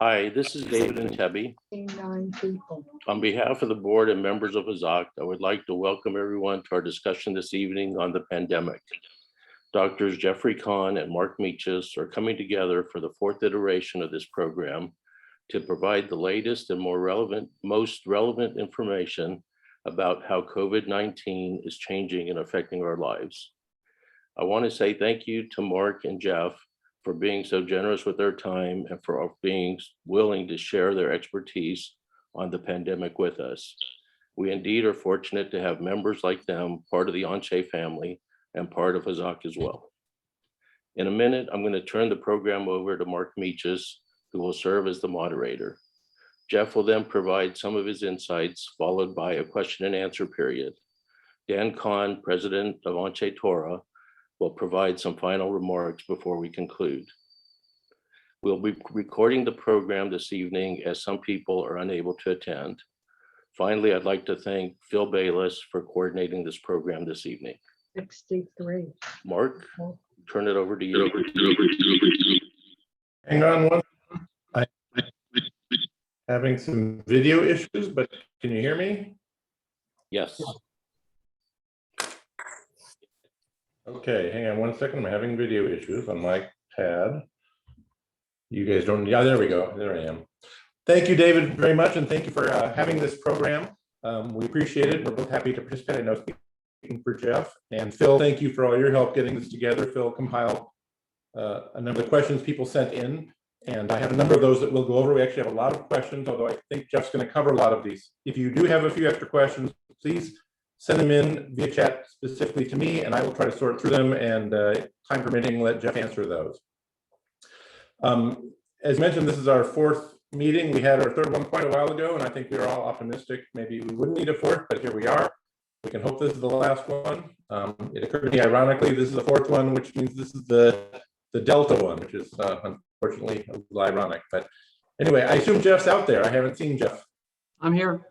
Hi, this is David and Tebby. 9 people. On behalf of the board and members of Hazak, I would like to welcome everyone to our discussion this evening on the pandemic. Doctors Jeffrey Kahn and Mark Meiches are coming together for the 4th iteration of this program to provide the latest and most relevant information about how COVID-19 is changing and affecting our lives. I want to say thank you to Mark and Jeff for being so generous with their time and for being willing to share their expertise on the pandemic with us. We indeed are fortunate to have members like them, part of the Anshai family and part of Hazak as well. In a minute, I'm going to turn the program over to Mark Meiches, who will serve as the moderator. Jeff will then provide some of his insights, followed by a question and answer period. Dan Kahn, president of Anshai Torah, will provide some final remarks before we conclude. We'll be recording the program this evening as some people are unable to attend. Finally, I'd like to thank Phil Bayless for coordinating this program this evening. 63. Mark, turn it over to you. Hang on one. I'm having some video issues, but can you hear me? Yes. Okay, hang on one second. I'm having video issues on my pad. You guys don't, yeah, there we go. There I am. Thank you, David, very much. And thank you for having this program. We appreciate it. We're both happy to participate. I know speaking for Jeff and Phil, thank you for all your help getting this together. Phil compiled a number of questions people sent in, and I have a number of those that we'll go over. We actually have a lot of questions, although I think Jeff's going to cover a lot of these. If you do have a few extra questions, please send them in via chat specifically to me, and I will try to sort through them and time permitting, let Jeff answer those. As mentioned, this is our 4th meeting. We had our 3rd one quite a while ago, and I think we were all optimistic. Maybe we wouldn't need a 4th, but here we are. We can hope this is the last one. It occurred to me, ironically, this is the 4th one, which means this is the Delta one, which is unfortunately a little ironic. But anyway, I assume Jeff's out there. I haven't seen Jeff. I'm here.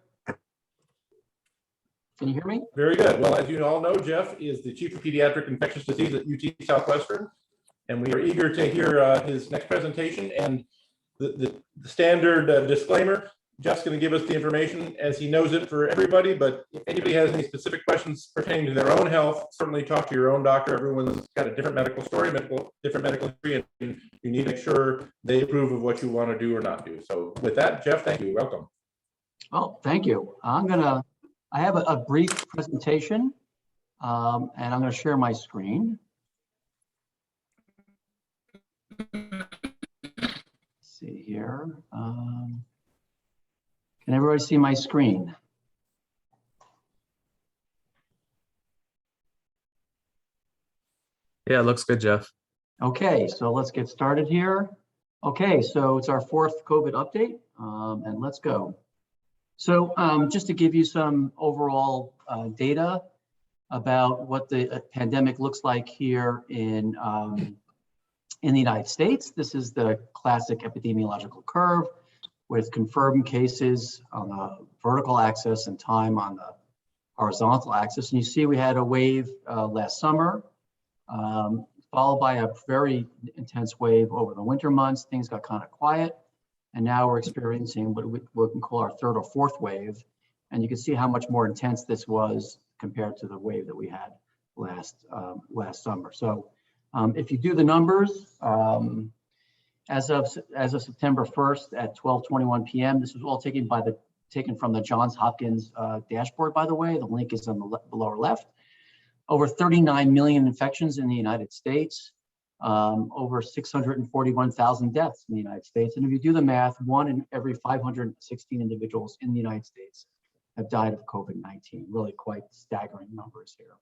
Can you hear me? Very good. Well, as you all know, Jeff is the Chief of Pediatric Infectious Disease at UT Southwestern, and we are eager to hear his next presentation. And the standard disclaimer, Jeff's going to give us the information as he knows it for everybody, but if anybody has any specific questions pertaining to their own health, certainly talk to your own doctor. Everyone's got a different medical story, different medical history, and you need to make sure they approve of what you want to do or not do. So with that, Jeff, thank you. Welcome. Oh, thank you. I have a brief presentation, and I'm going to share my screen. Let's see here. Can everybody see my screen? Yeah, it looks good, Jeff. Okay, so let's get started here. Okay, so it's our 4th COVID update, and let's go. So just to give you some overall data about what the pandemic looks like here in the United States. This is the classic epidemiological curve with confirmed cases on the vertical axis and time on the horizontal axis. And you see we had a wave last summer, followed by a very intense wave over the winter months. Things got kind of quiet. And now we're experiencing what we can call our 3rd or 4th wave. And you can see how much more intense this was compared to the wave that we had last summer. So if you do the numbers, as of September 1st at 12:21 p.m., this was all taken from the Johns Hopkins dashboard, by the way. The link is on the lower left. Over 39 million infections in the United States. Over 641,000 deaths in the United States. And if you do the math, 1 in every 516 individuals in the United States have died of COVID-19. Really quite staggering numbers here.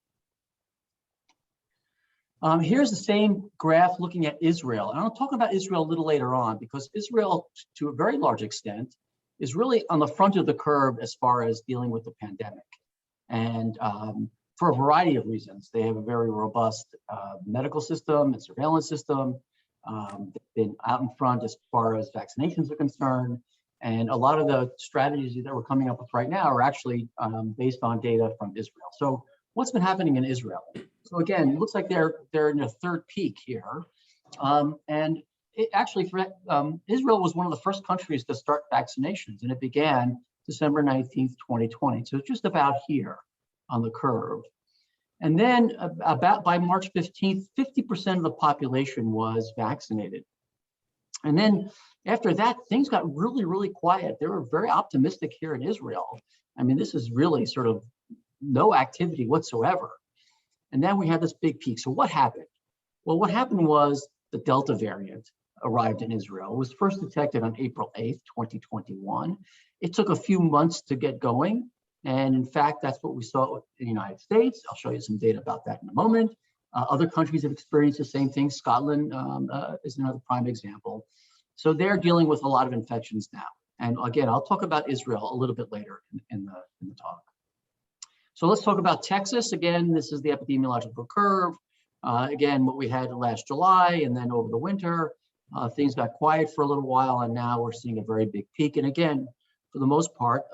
Here's the same graph looking at Israel. And I'll talk about Israel a little later on because Israel, to a very large extent, is really on the front of the curve as far as dealing with the pandemic. And for a variety of reasons. They have a very robust medical system and surveillance system. They've been out in front as far as vaccinations are concerned. And a lot of the strategies that we're coming up with right now are actually based on data from Israel. So what's been happening in Israel? So again, it looks like they're in a 3rd peak here. And Israel was one of the first countries to start vaccinations, and it began December 19th, 2020. So it's just about here on the curve. And then about by March 15th, 50% of the population was vaccinated. And then after that, things got really, really quiet. They were very optimistic here in Israel. I mean, this is really sort of no activity whatsoever. And then we had this big peak. So what happened? Well, what happened was the Delta variant arrived in Israel. It was first detected on April 8th, 2021. It took a few months to get going. And in fact, that's what we saw in the United States. I'll show you some data about that in a moment. Other countries have experienced the same thing. Scotland is another prime example. So they're dealing with a lot of infections now. And again, I'll talk about Israel a little bit later in the talk. So let's talk about Texas. Again, this is the epidemiological curve. Again, what we had last July, and then over the winter, things got quiet for a little while, and now we're seeing a very big peak. And again, for the most part,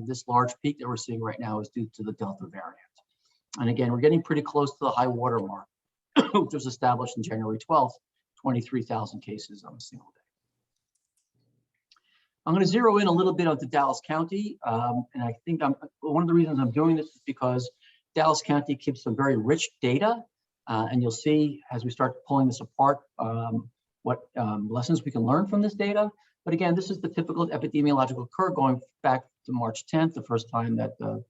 this large peak that we're seeing right now is due to the Delta variant. And again, we're getting pretty close to the high water mark, which was established on January 12th, 23,000 cases on a single day. I'm going to zero in a little bit onto Dallas County. And I think one of the reasons I'm doing this is because Dallas County keeps some very rich data. And you'll see as we start pulling this apart, what lessons we can learn from this data. But again, this is the typical epidemiological curve going back to March 10th, the first time that the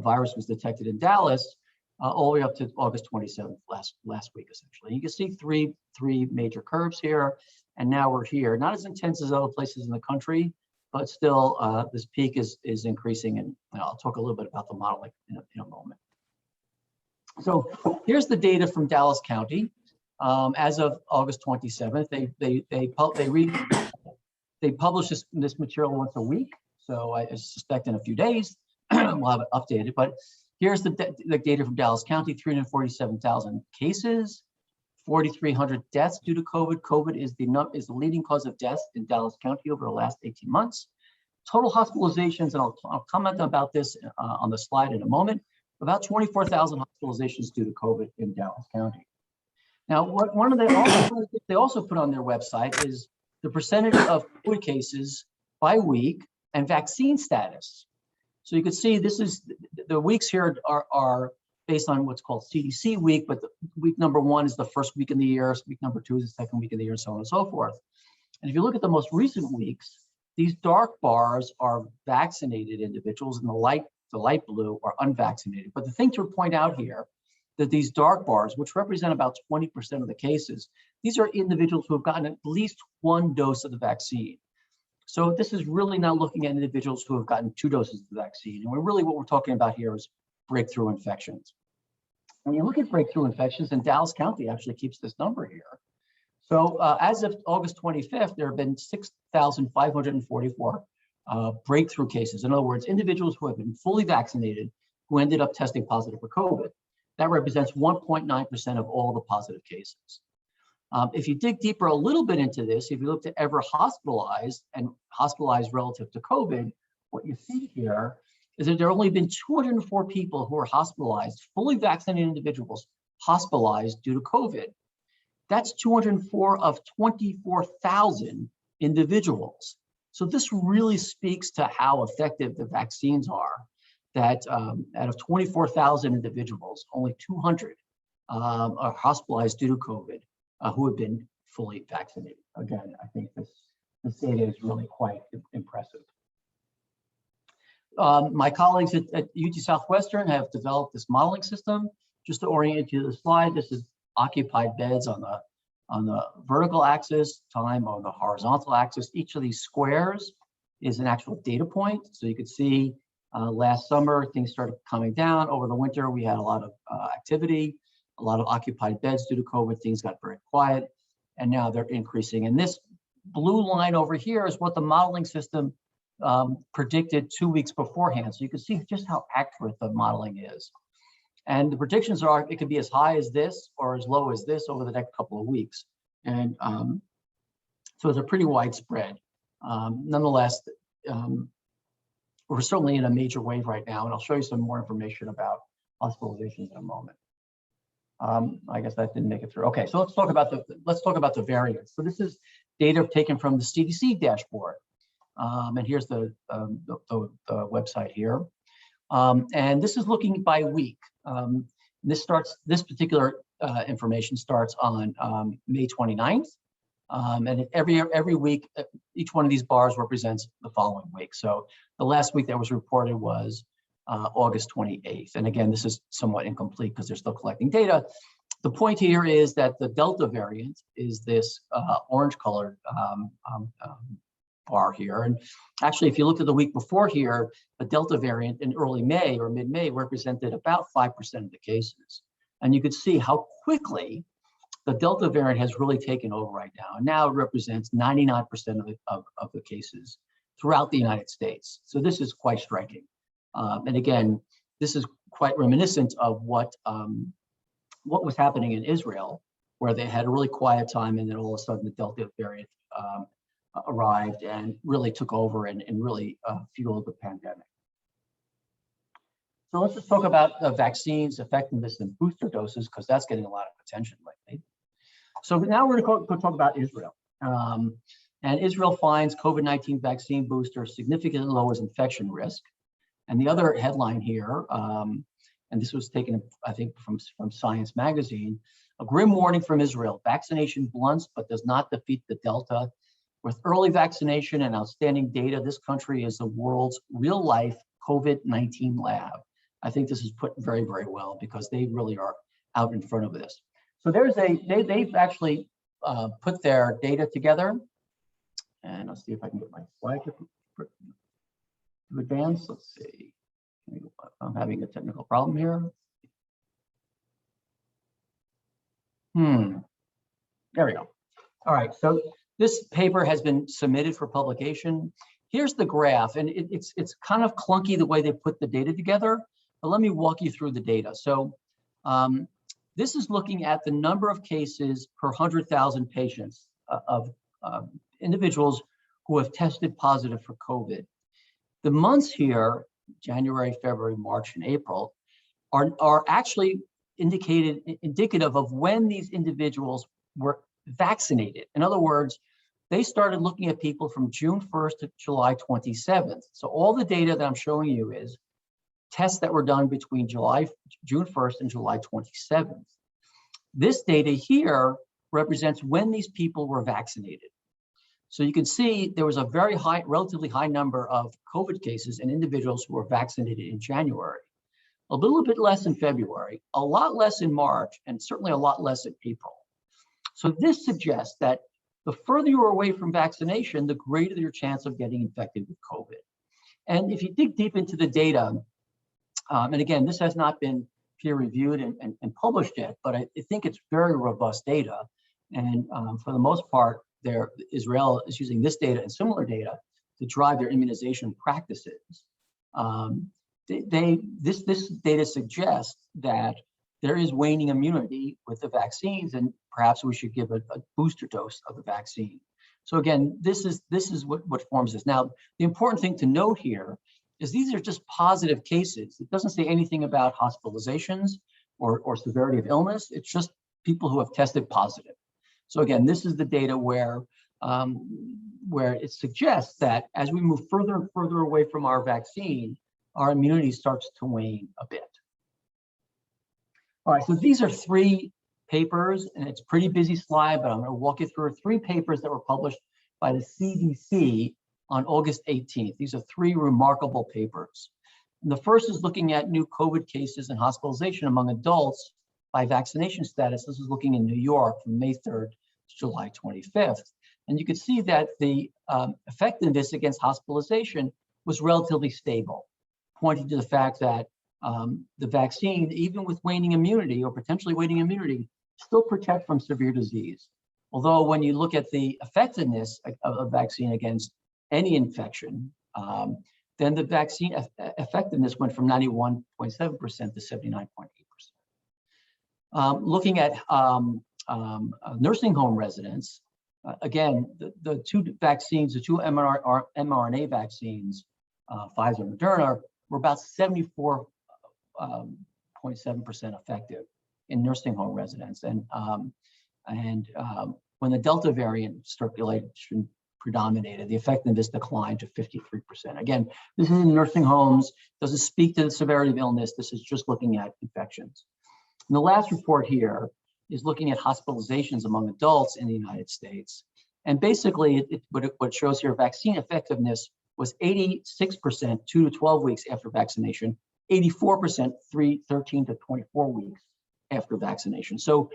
virus was detected in Dallas, all the way up to August 27th, last week, essentially. You can see three major curves here, and now we're here. Not as intense as other places in the country, but still this peak is increasing, and I'll talk a little bit about the modeling in a moment. So here's the data from Dallas County. As of August 27th, they publish this material once a week. So I suspect in a few days, we'll have it updated. But here's the data from Dallas County: 347,000 cases, 4,300 deaths due to COVID. COVID is the leading cause of death in Dallas County over the last 18 months. Total hospitalizations, and I'll comment about this on the slide in a moment, about 24,000 hospitalizations due to COVID in Dallas County. Now, one of the they also put on their website is the percentage of COVID cases by week and vaccine status. So you can see this is the weeks here are based on what's called CDC week, but the week number 1 is the first week in the year, week number 2 is the second week of the year, and so on and so forth. And if you look at the most recent weeks, these dark bars are vaccinated individuals, and the light blue are unvaccinated. But the thing to point out here, that these dark bars, which represent about 20% of the cases, these are individuals who have gotten at least 1 dose of the vaccine. So this is really not looking at individuals who have gotten 2 doses of the vaccine. And what we're talking about here is breakthrough infections. When you look at breakthrough infections, and Dallas County actually keeps this number here. So as of August 25th, there have been 6,544 breakthrough cases. In other words, individuals who have been fully vaccinated who ended up testing positive for COVID. That represents 1.9% of all the positive cases. If you dig deeper a little bit into this, if you look to ever hospitalized and hospitalized relative to COVID, what you see here is that there have only been 204 people who are hospitalized, fully vaccinated individuals hospitalized due to COVID. That's 204 of 24,000 individuals. So this really speaks to how effective the vaccines are, that out of 24,000 individuals, only 200 are hospitalized due to COVID who have been fully vaccinated. Again, I think this data is really quite impressive. My colleagues at UT Southwestern have developed this modeling system. Just to orient you to the slide, this is occupied beds on the vertical axis, time on the horizontal axis. Each of these squares is an actual data point. So you could see last summer, things started coming down. Over the winter, we had a lot of activity, a lot of occupied beds due to COVID. Things got very quiet, and now they're increasing. And this blue line over here is what the modeling system predicted 2 weeks beforehand. So you can see just how accurate the modeling is. And the predictions are, it could be as high as this or as low as this over the next couple of weeks. And so it's a pretty widespread. Nonetheless, we're certainly in a major wave right now, and I'll show you some more information about hospitalizations in a moment. I guess that didn't make it through. Okay, so let's talk about the variants. So this is data taken from the CDC dashboard. And here's the website here. And this is looking by week. This particular information starts on May 29th. And every week, each one of these bars represents the following week. So the last week that was reported was August 28th. And again, this is somewhat incomplete because they're still collecting data. The point here is that the Delta variant is this orange colored bar here. And actually, if you look at the week before here, the Delta variant in early May or mid-May represented about 5% of the cases. And you could see how quickly the Delta variant has really taken over right now. And now it represents 99% of the cases throughout the United States. So this is quite striking. And again, this is quite reminiscent of what was happening in Israel, where they had a really quiet time and then all of a sudden the Delta variant arrived and really took over and really fueled the pandemic. So let's just talk about vaccines, effectiveness, and booster doses, because that's getting a lot of attention lately. So now we're going to talk about Israel. And Israel finds COVID-19 vaccine booster significantly lowers infection risk. And the other headline here, and this was taken, I think, from Science magazine, a grim warning from Israel: vaccination blunts but does not defeat the Delta. With early vaccination and outstanding data, this country is the world's real-life COVID-19 lab. I think this is put very, very well because they really are out in front of this. So they've actually put their data together. And let's see if I can get my slide to advance. Let's see. I'm having a technical problem here. There we go. All right, so this paper has been submitted for publication. Here's the graph, and it's kind of clunky the way they put the data together, but let me walk you through the data. So this is looking at the number of cases per 100,000 patients of individuals who have tested positive for COVID. The months here, January, February, March, and April, are actually indicative of when these individuals were vaccinated. In other words, they started looking at people from June 1st to July 27th. So all the data that I'm showing you is tests that were done between June 1st and July 27th. This data here represents when these people were vaccinated. So you can see there was a very high, relatively high number of COVID cases in individuals who were vaccinated in January, a little bit less in February, a lot less in March, and certainly a lot less in April. So this suggests that the further you're away from vaccination, the greater your chance of getting infected with COVID. And if you dig deep into the data, and again, this has not been peer reviewed and published yet, but I think it's very robust data. And for the most part, Israel is using this data and similar data to drive their immunization practices. This data suggests that there is waning immunity with the vaccines, and perhaps we should give a booster dose of the vaccine. So again, this is what forms this. Now, the important thing to note here is these are just positive cases. It doesn't say anything about hospitalizations or severity of illness. It's just people who have tested positive. So again, this is the data where it suggests that as we move further and further away from our vaccine, our immunity starts to wane a bit. All right, so these are three papers, and it's a pretty busy slide, but I'm going to walk you through three papers that were published by the CDC on August 18th. These are three remarkable papers. And the first is looking at new COVID cases and hospitalization among adults by vaccination status. This is looking in New York from May 3rd to July 25th. And you can see that the effectiveness against hospitalization was relatively stable, pointing to the fact that the vaccine, even with waning immunity or potentially waning immunity, still protect from severe disease. Although when you look at the effectiveness of a vaccine against any infection, then the vaccine effectiveness went from 91.7% to 79.8%. Looking at nursing home residents, again, the two vaccines, the two mRNA vaccines, Pfizer and Moderna, were about 74.7% effective in nursing home residents. And when the Delta variant circulation predominated, the effectiveness declined to 53%. Again, this is in nursing homes, doesn't speak to the severity of illness. This is just looking at infections. And the last report here is looking at hospitalizations among adults in the United States. And basically, what it shows here, vaccine effectiveness was 86% 2 to 12 weeks after vaccination, 84% 13 to 24 weeks after vaccination. So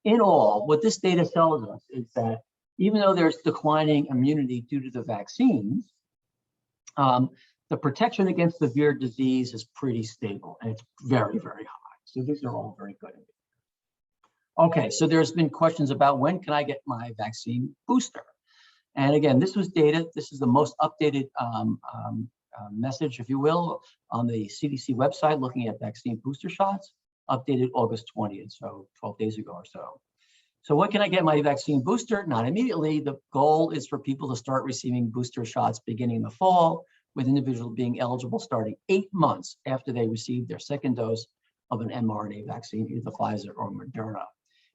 in all, what this data tells us is that even though there's declining immunity due to the vaccines, the protection against severe disease is pretty stable, and it's very, very high. So these are all very good. Okay, so there's been questions about when can I get my vaccine booster? And again, this was data. This is the most updated message, if you will, on the CDC website looking at vaccine booster shots, updated August 20th, so 12 days ago or so. So when can I get my vaccine booster? Not immediately. The goal is for people to start receiving booster shots beginning in the fall, with individuals being eligible starting 8 months after they receive their second dose of an mRNA vaccine, either Pfizer or Moderna.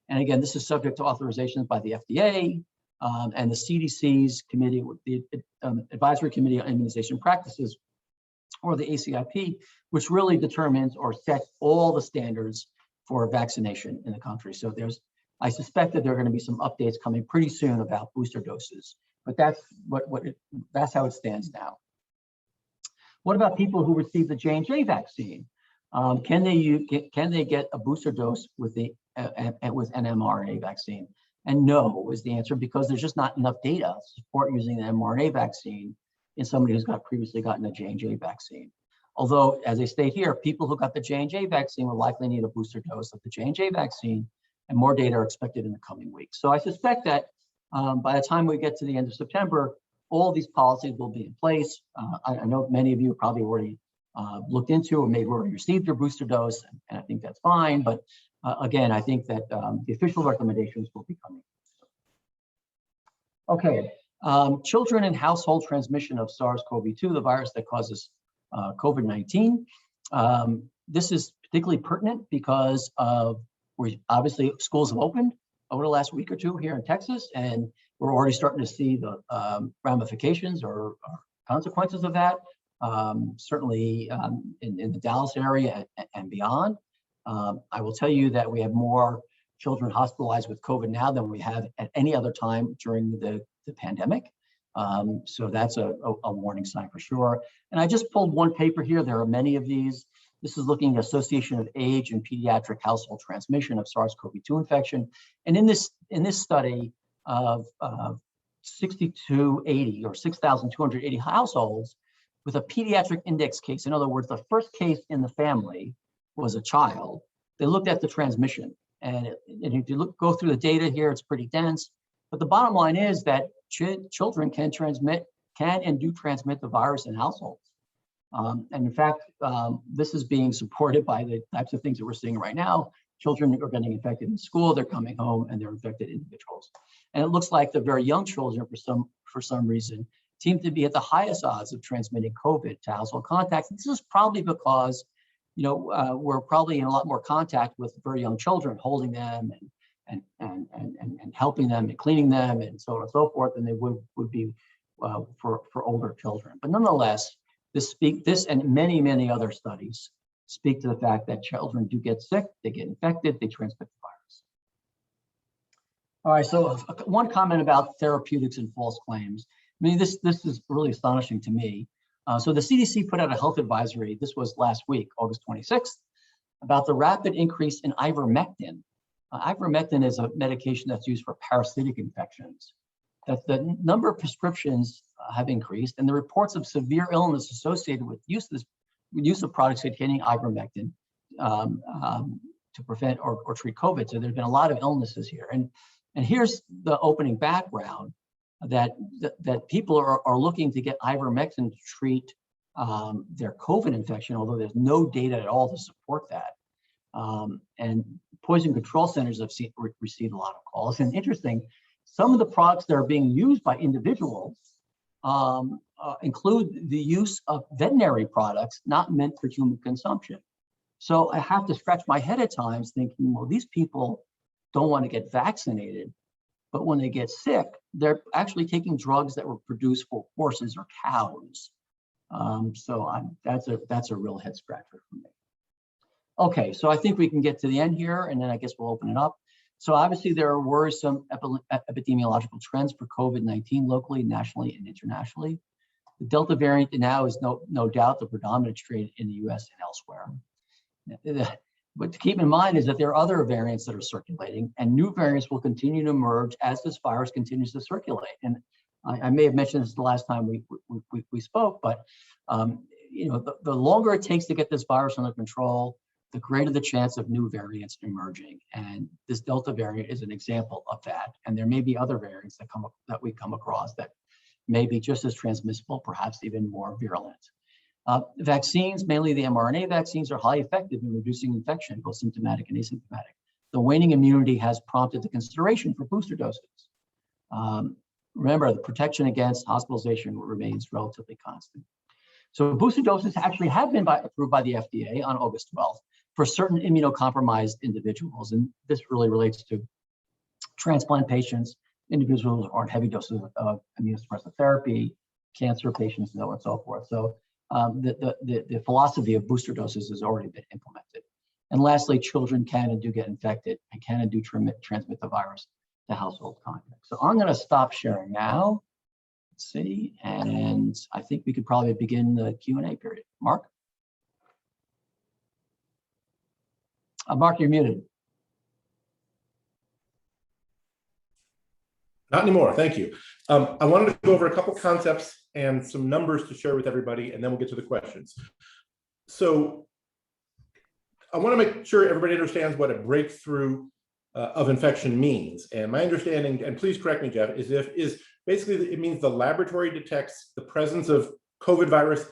And again, this is subject to authorizations by the FDA and the CDC's committee, the Advisory Committee on Immunization Practices, or the ACIP, which really determines or sets all the standards for vaccination in the country. So I suspect that there are going to be some updates coming pretty soon about booster doses, but that's that's how it stands now. What about people who receive the J&J vaccine? Can they get a booster dose with an mRNA vaccine? And no is the answer, because there's just not enough data to support using an mRNA vaccine in somebody who's previously gotten a J&J vaccine. Although, as I state here, people who got the J&J vaccine will likely need a booster dose of the J&J vaccine, and more data are expected in the coming weeks. So I suspect that by the time we get to the end of September, all these policies will be in place. I know many of you probably already looked into or maybe already received your booster dose, and I think that's fine. But again, I think that the official recommendations will be coming. Okay, children and household transmission of SARS-CoV-2, the virus that causes COVID-19. This is particularly pertinent because obviously schools have opened over the last week or two here in Texas, and we're already starting to see the ramifications or consequences of that, certainly in the Dallas area and beyond. I will tell you that we have more children hospitalized with COVID now than we have at any other time during the pandemic. So that's a warning sign for sure. And I just pulled one paper here. There are many of these. This is looking at association of age and pediatric household transmission of SARS-CoV-2 infection. And in this study of 6,280 or 6,280 households with a pediatric index case, in other words, the first case in the family was a child, they looked at the transmission. And if you go through the data here, it's pretty dense. But the bottom line is that children can and do transmit the virus in households. And in fact, this is being supported by the types of things that we're seeing right now. Children are getting infected in school, they're coming home, and they're infected individuals. And it looks like the very young children, for some reason, seem to be at the highest odds of transmitting COVID to household contacts. This is probably because, we're probably in a lot more contact with very young children, holding them and helping them and cleaning them and so on and so forth than they would be for older children. But nonetheless, this and many, many other studies speak to the fact that children do get sick, they get infected, they transmit the virus. All right, so one comment about therapeutics and false claims. I mean, this is really astonishing to me. So the CDC put out a health advisory, this was last week, August 26th, about the rapid increase in ivermectin. Ivermectin is a medication that's used for parasitic infections. That the number of prescriptions have increased, and the reports of severe illness associated with use of products containing ivermectin to prevent or treat COVID. So there's been a lot of illnesses here, and here's the opening background that people are looking to get ivermectin to treat their COVID infection, although there's no data at all to support that. And poison control centers have received a lot of calls. And interesting, some of the products that are being used by individuals include the use of veterinary products not meant for human consumption. So I have to scratch my head at times thinking, well, these people don't want to get vaccinated, But when they get sick, they're actually taking drugs that were produced for horses or cows. That's a real head scratcher for me. Okay, so I think we can get to the end here, and then I guess we'll open it up. So obviously there are worrisome epidemiological trends for COVID-19 locally, nationally, and internationally. The Delta variant now is no doubt the predominant strain in the US and elsewhere. But to keep in mind is that there are other variants that are circulating, and new variants will continue to emerge as this virus continues to circulate. And I may have mentioned this the last time we spoke, but the longer it takes to get this virus under control, the greater the chance of new variants emerging. And this Delta variant is an example of that. And there may be other variants that we come across that may be just as transmissible, perhaps even more virulent. Vaccines, mainly the mRNA vaccines, are highly effective in reducing infection, both symptomatic and asymptomatic. The waning immunity has prompted the consideration for booster doses. Remember, the protection against hospitalization remains relatively constant. So booster doses actually have been approved by the FDA on August 12th for certain immunocompromised individuals. And this really relates to transplant patients, individuals who are on heavy doses of immunosuppressive therapy, cancer patients, and so on and so forth. So the philosophy of booster doses has already been implemented. And lastly, children can and do get infected and can and do transmit the virus to household contacts. So I'm going to stop sharing now. Let's see, and I think we could probably begin the Q&A period. Mark? Mark, you're muted. Not anymore, thank you. I wanted to go over a couple concepts and some numbers to share with everybody, and then we'll get to the questions. So I want to make sure everybody understands what a breakthrough of infection means. And my understanding, and please correct me, Jeff, is basically it means the laboratory detects the presence of COVID virus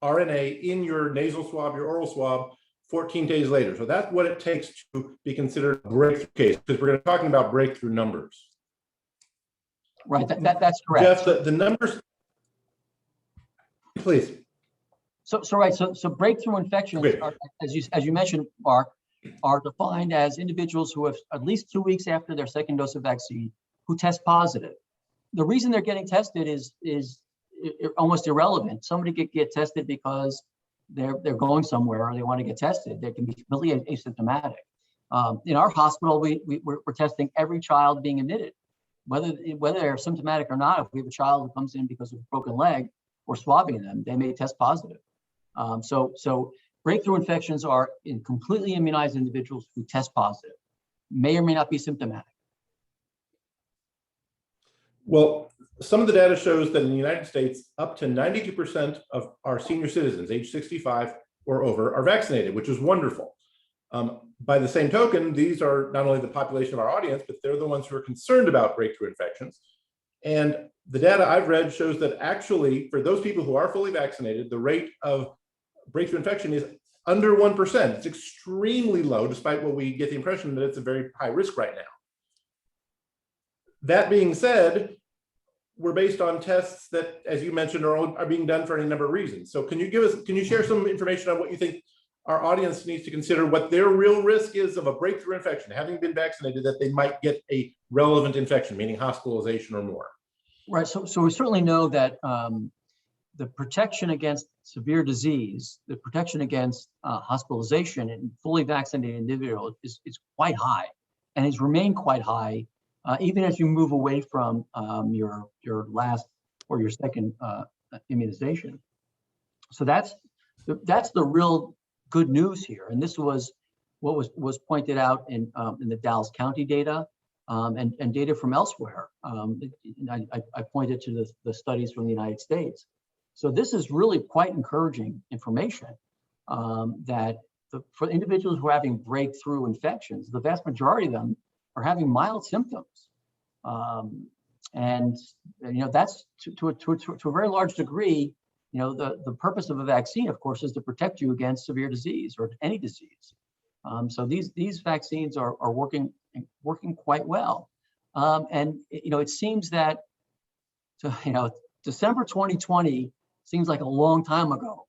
RNA in your nasal swab, your oral swab, 14 days later. So that's what it takes to be considered a breakthrough case, because we're going to be talking about breakthrough numbers. Right, that's correct. Jeff, the numbers, please. So breakthrough infections, are, as you mentioned, Mark, are defined as individuals who have at least 2 weeks after their second dose of vaccine who test positive. The reason they're getting tested is almost irrelevant. Somebody get tested because they're going somewhere or they want to get tested. They can be completely asymptomatic. In our hospital, we're testing every child being admitted, whether they're symptomatic or not. If we have a child who comes in because of a broken leg, we're swabbing them. They may test positive. So breakthrough infections are in completely immunized individuals who test positive, may or may not be symptomatic. Well, some of the data shows that in the United States, up to 92% of our senior citizens, age 65 or over, are vaccinated, which is wonderful. By the same token, these are not only the population of our audience, but they're the ones who are concerned about breakthrough infections. And the data I've read shows that actually, for those people who are fully vaccinated, the rate of breakthrough infection is under 1%. It's extremely low, despite what we get the impression that it's a very high risk right now. That being said, we're based on tests that, as you mentioned, are being done for any number of reasons. So can you share some information on what you think our audience needs to consider, what their real risk is of a breakthrough infection, having been vaccinated, that they might get a relevant infection, meaning hospitalization or more? Right, so we certainly know that the protection against severe disease, the protection against hospitalization in fully vaccinated individuals is quite high, and has remained quite high even as you move away from your last or your second immunization. So that's the real good news here, and this was what was pointed out in the Dallas County data and data from elsewhere. I pointed to the studies from the United States. So this is really quite encouraging information that for individuals who are having breakthrough infections, the vast majority of them are having mild symptoms. And that's to a very large degree, the purpose of a vaccine, of course, is to protect you against severe disease or any disease. So these vaccines are working quite well. And it seems that December 2020 seems like a long time ago,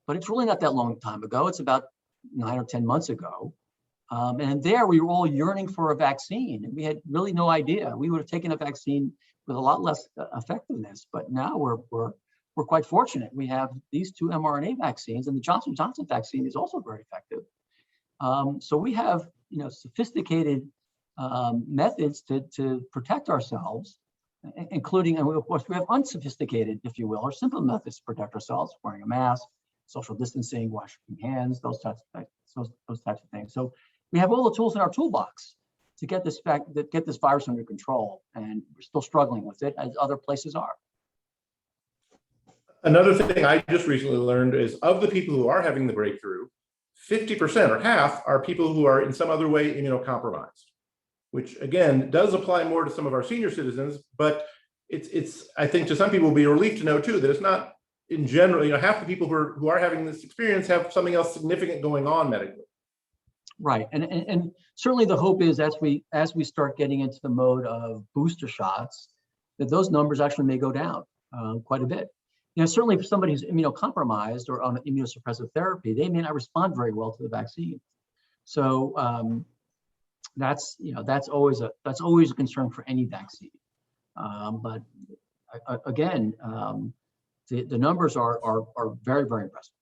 but it's really not that long time ago. It's about 9 or 10 months ago. And there we were all yearning for a vaccine, and we had really no idea. We would have taken a vaccine with a lot less effectiveness, but now we're quite fortunate. We have these 2 mRNA vaccines, and the Johnson & Johnson vaccine is also very effective. So we have, sophisticated methods to protect ourselves, including, and of course, we have unsophisticated, if you will, or simple methods to protect ourselves: wearing a mask, social distancing, washing hands, those types of things. So we have all the tools in our toolbox to get this virus under control, and we're still struggling with it, as other places are. Another thing I just recently learned is, of the people who are having the breakthrough, 50% or half are people who are in some other way immunocompromised, which again does apply more to some of our senior citizens, but it's I think to some people will be a relief to know too that it's not in general. Half the people who are having this experience have something else significant going on medically. Right, and certainly the hope is, as we start getting into the mode of booster shots, that those numbers actually may go down quite a bit. Certainly for somebody who's immunocompromised or on immunosuppressive therapy, they may not respond very well to the vaccine. So that's always a concern for any vaccine. But again, the numbers are very, very impressive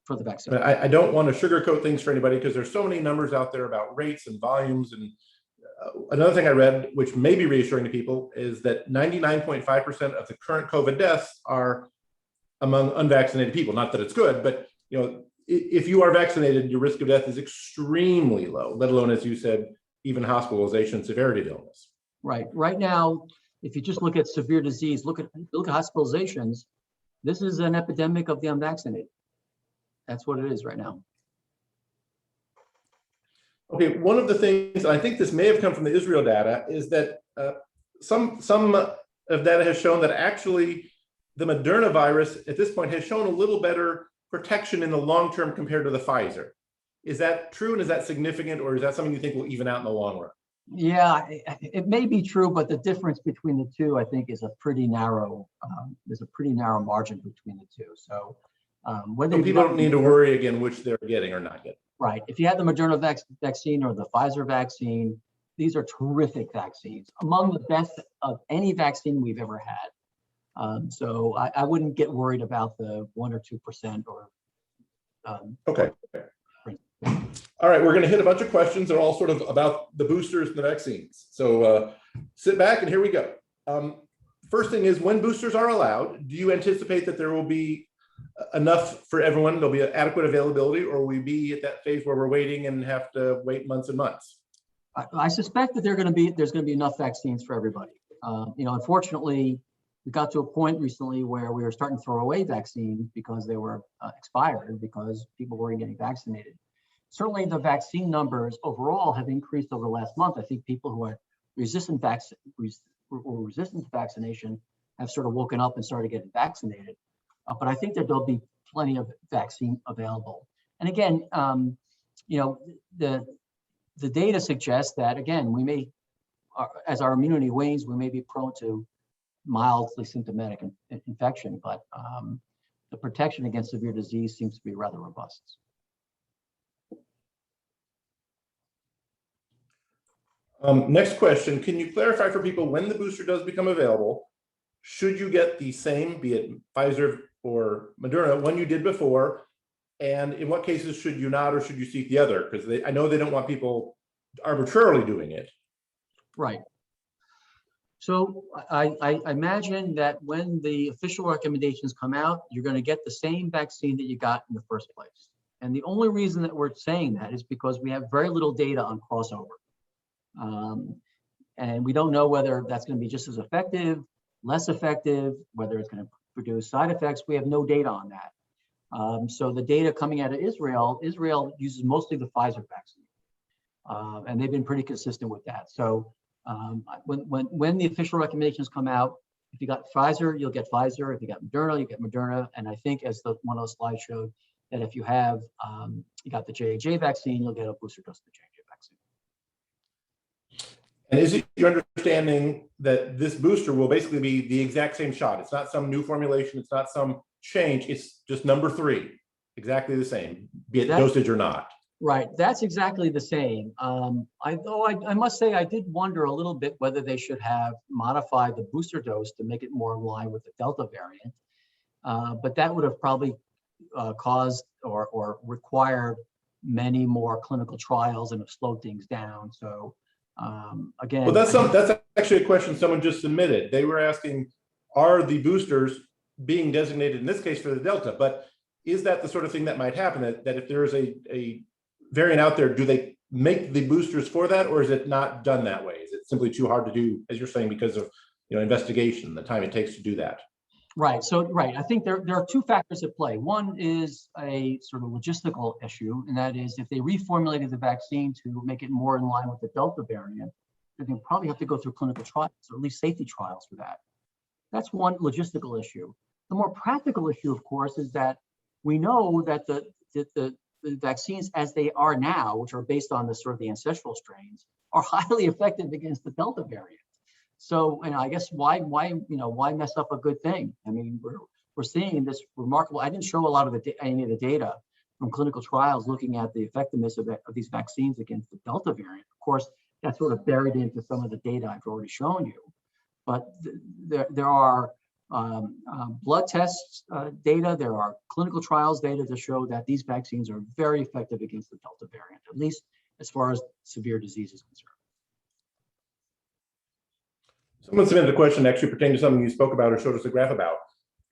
for the vaccine. I don't want to sugarcoat things for anybody, because there's so many numbers out there about rates and volumes. And another thing I read, which may be reassuring to people, is that 99.5% of the current COVID deaths are among unvaccinated people. Not that it's good, but if you are vaccinated, your risk of death is extremely low, let alone, as you said, even hospitalization, severity of illness. Right. Right now, if you just look at severe disease, look at hospitalizations, this is an epidemic of the unvaccinated. That's what it is right now. Okay, one of the things, I think this may have come from the Israel data, is that some of data has shown that actually the Moderna virus at this point has shown a little better protection in the long term compared to the Pfizer. Is that true, and is that significant, or is that something you think will even out in the long run? Yeah, it may be true, but the difference between the two, I think, is a pretty narrow. There's a pretty narrow margin between the two. So whether so people don't need to worry again which they're getting or not getting. Right. If you have the Moderna vaccine or the Pfizer vaccine, these are terrific vaccines, among the best of any vaccine we've ever had. So I wouldn't get worried about the 1 or 2% or. Okay. All right, we're going to hit a bunch of questions. They're all sort of about the boosters and the vaccines. So sit back and here we go. First thing is, when boosters are allowed, do you anticipate that there will be enough for everyone? There'll be adequate availability, or will we be at that phase where we're waiting and have to wait months and months? I suspect that there's going to be enough vaccines for everybody. Unfortunately, we got to a point recently where we were starting to throw away vaccines because they were expired, because people weren't getting vaccinated. Certainly, the vaccine numbers overall have increased over the last month. I think people who are resistant to vaccination have sort of woken up and started getting vaccinated. But I think that there'll be plenty of vaccine available. And again, the data suggests that, again, we may, as our immunity wanes, we may be prone to mildly symptomatic infection, but the protection against severe disease seems to be rather robust. Next question, can you clarify for people, when the booster does become available, should you get the same, be it Pfizer or Moderna, one you did before? And in what cases should you not, or should you seek the other? Because I know they don't want people arbitrarily doing it. Right. So I imagine that when the official recommendations come out, you're going to get the same vaccine that you got in the first place. And the only reason that we're saying that is because we have very little data on crossover. And we don't know whether that's going to be just as effective, less effective, whether it's going to produce side effects. We have no data on that. So the data coming out of Israel uses mostly the Pfizer vaccine. And they've been pretty consistent with that. So when the official recommendations come out, if you got Pfizer, you'll get Pfizer. If you got Moderna, you get Moderna. And I think, as one of those slides showed, that if you have you got the J&J vaccine, you'll get a booster dose of the J&J vaccine. And is it your understanding that this booster will basically be the exact same shot? It's not some new formulation. It's not some change. It's just number 3, exactly the same, be it dosage or not. Right, that's exactly the same. I must say, I did wonder a little bit whether they should have modified the booster dose to make it more in line with the Delta variant. But that would have probably caused or required many more clinical trials and have slowed things down. So again, Well, that's actually a question someone just submitted. They were asking, are the boosters being designated in this case for the Delta? But is that the sort of thing that might happen, that if there is a variant out there, do they make the boosters for that, or is it not done that way? Is it simply too hard to do, as you're saying, because of investigation, the time it takes to do that? Right. So, right. I think there are two factors at play. One is a sort of logistical issue, and that is if they reformulated the vaccine to make it more in line with the Delta variant, then they probably have to go through clinical trials, or at least safety trials for that. That's one logistical issue. The more practical issue, of course, is that we know that the vaccines as they are now, which are based on the sort of the ancestral strains, are highly effective against the Delta variant. So, and I guess why mess up a good thing? I mean, we're seeing this remarkable. I didn't show a lot of any of the data from clinical trials looking at the effectiveness of these vaccines against the Delta variant. Of course, that's sort of buried into some of the data I've already shown you. But there are blood tests data, there are clinical trials data to show that these vaccines are very effective against the Delta variant, at least as far as severe disease is concerned. Someone submitted a question actually pertaining to something you spoke about or showed us a graph about.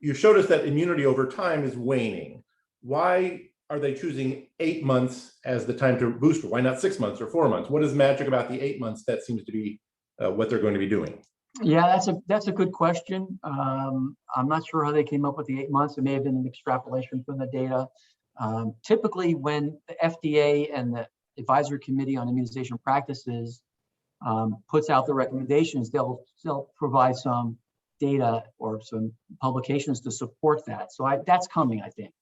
You showed us that immunity over time is waning. Why are they choosing 8 months as the time to booster? Why not 6 months or 4 months? What is magic about the 8 months that seems to be what they're going to be doing? Yeah, that's a good question. I'm not sure how they came up with the 8 months. It may have been an extrapolation from the data. Typically, when the FDA and the Advisory Committee on Immunization Practices puts out the recommendations, they'll provide some data or some publications to support that. So that's coming, I think,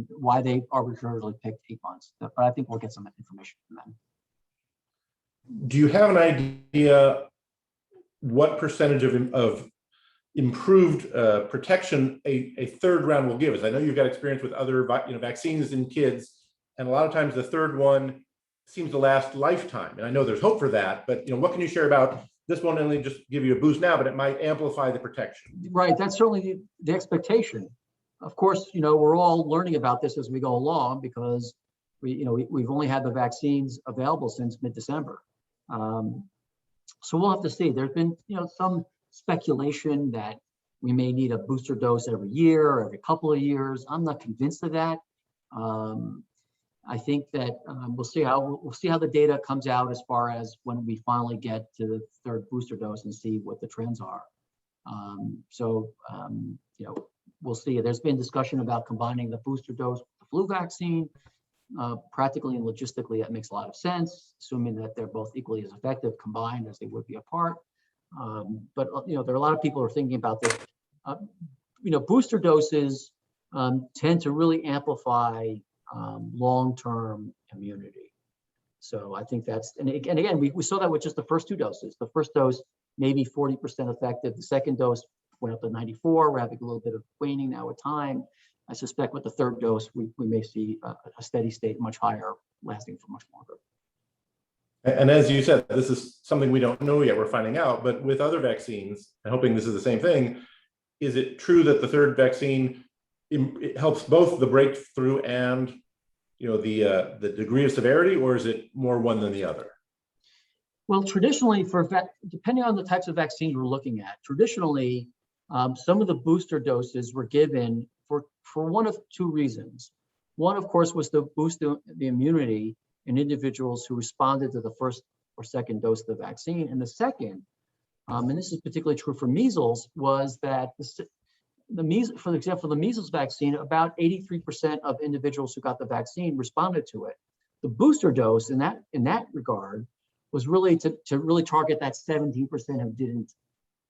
why they arbitrarily picked 8 months. But I think we'll get some information from them. Do you have an idea what percentage of improved protection a third round will give us? I know you've got experience with other vaccines in kids, and a lot of times the third one seems to last lifetime. And I know there's hope for that, but what can you share about this won't only just give you a boost now, but it might amplify the protection? Right, that's certainly the expectation. Of course, we're all learning about this as we go along because we've only had the vaccines available since mid-December. So we'll have to see. There's been some speculation that we may need a booster dose every year or every couple of years. I'm not convinced of that. I think that we'll see how the data comes out as far as when we finally get to the third booster dose and see what the trends are. We'll see. There's been discussion about combining the booster dose with the flu vaccine. Practically and logistically, that makes a lot of sense, assuming that they're both equally as effective combined as they would be apart. But there are a lot of people who are thinking about this. Booster doses tend to really amplify long-term immunity. So I think that's, and again, we saw that with just the first two doses. The first dose, maybe 40% effective. The second dose went up to 94. We're having a little bit of waning now with time. I suspect with the third dose, we may see a steady state much higher, lasting for much longer. And as you said, this is something we don't know yet, we're finding out, but with other vaccines, I'm hoping this is the same thing, is it true that the third vaccine it helps both the breakthrough and the degree of severity, or is it more one than the other? Well, traditionally, depending on the types of vaccines we're looking at, traditionally, some of the booster doses were given for one of two reasons. One, of course, was to boost the immunity in individuals who responded to the first or second dose of the vaccine. And the second, and this is particularly true for measles, was that for example, the measles vaccine, about 83% of individuals who got the vaccine responded to it. The booster dose in that regard was really to really target that 17% who didn't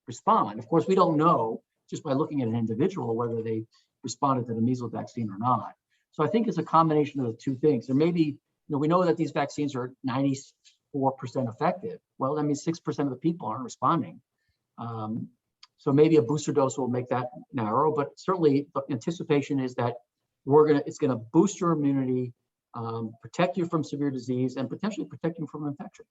respond. Of course, we don't know just by looking at an individual whether they responded to the measles vaccine or not. So I think it's a combination of the two things. There may be, we know that these vaccines are 94% effective. Well, that means 6% of the people aren't responding. So maybe a booster dose will make that narrow, but certainly the anticipation is that it's gonna boost your immunity protect you from severe disease, and potentially protect you from infection.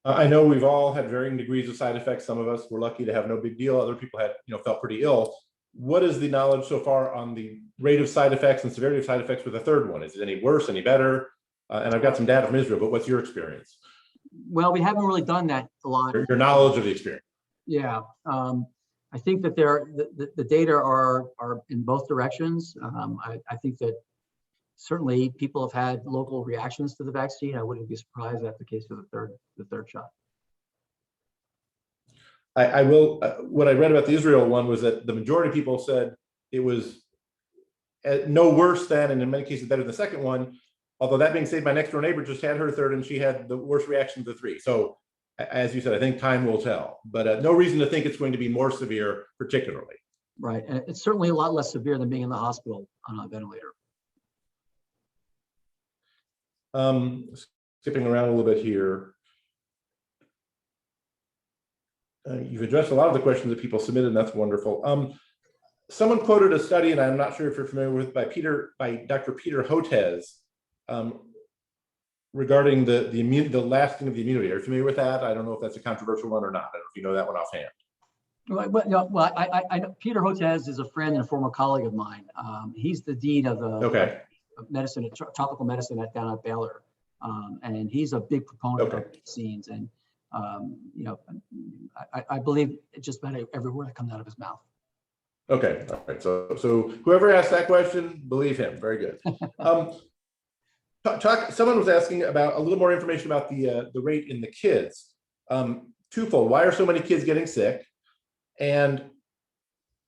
I know we've all had varying degrees of side effects. Some of us were lucky to have no big deal. Other people had, felt pretty ill. What is the knowledge so far on the rate of side effects and severity of side effects with the third one? Is it any worse, any better? And I've got some data from Israel, but what's your experience? Well, we haven't really done that a lot. Your knowledge of the experience. Yeah, I think that the data are in both directions. I think that certainly people have had local reactions to the vaccine. I wouldn't be surprised that's the case for the third shot. I will, what I read about the Israel one was that the majority of people said it was no worse than, and in many cases better than the second one. Although that being said, my next door neighbor just had her third and she had the worst reaction of the three. So as you said, I think time will tell, but no reason to think it's going to be more severe particularly. Right, and it's certainly a lot less severe than being in the hospital on a ventilator. Skipping around a little bit here. You've addressed a lot of the questions that people submitted, and that's wonderful. Someone quoted a study, and I'm not sure if you're familiar with, by Dr. Peter Hotez, regarding the lasting of the immunity. Are you familiar with that? I don't know if that's a controversial one or not. I don't know if you know that one offhand. Well, I know Peter Hotez is a friend and a former colleague of mine. He's the dean of the medicine, tropical medicine down at Baylor, and he's a big proponent of vaccines. And I believe just about every word that comes out of his mouth. Okay, all right. So whoever asked that question, believe him. Very good. Someone was asking about a little more information about the rate in the kids. Twofold. Why are so many kids getting sick? And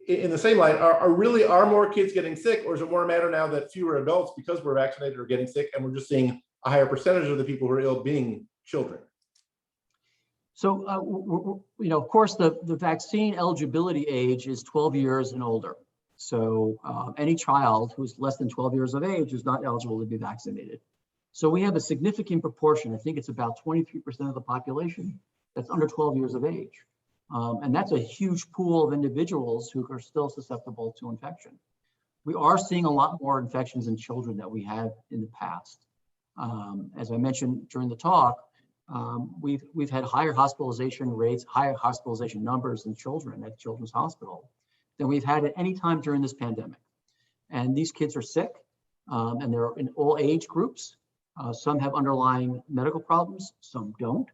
in the same line, are more kids getting sick, or is it more a matter now that fewer adults, because we're vaccinated, are getting sick, and we're just seeing a higher percentage of the people who are ill being children? So, of course, the vaccine eligibility age is 12 years and older. So any child who's less than 12 years of age is not eligible to be vaccinated. So we have a significant proportion, I think it's about 23% of the population that's under 12 years of age. And that's a huge pool of individuals who are still susceptible to infection. We are seeing a lot more infections in children than we had in the past. As I mentioned during the talk, we've had higher hospitalization rates, higher hospitalization numbers in children at Children's Hospital than we've had at any time during this pandemic. And these kids are sick, and they're in all age groups. Some have underlying medical problems, some don't.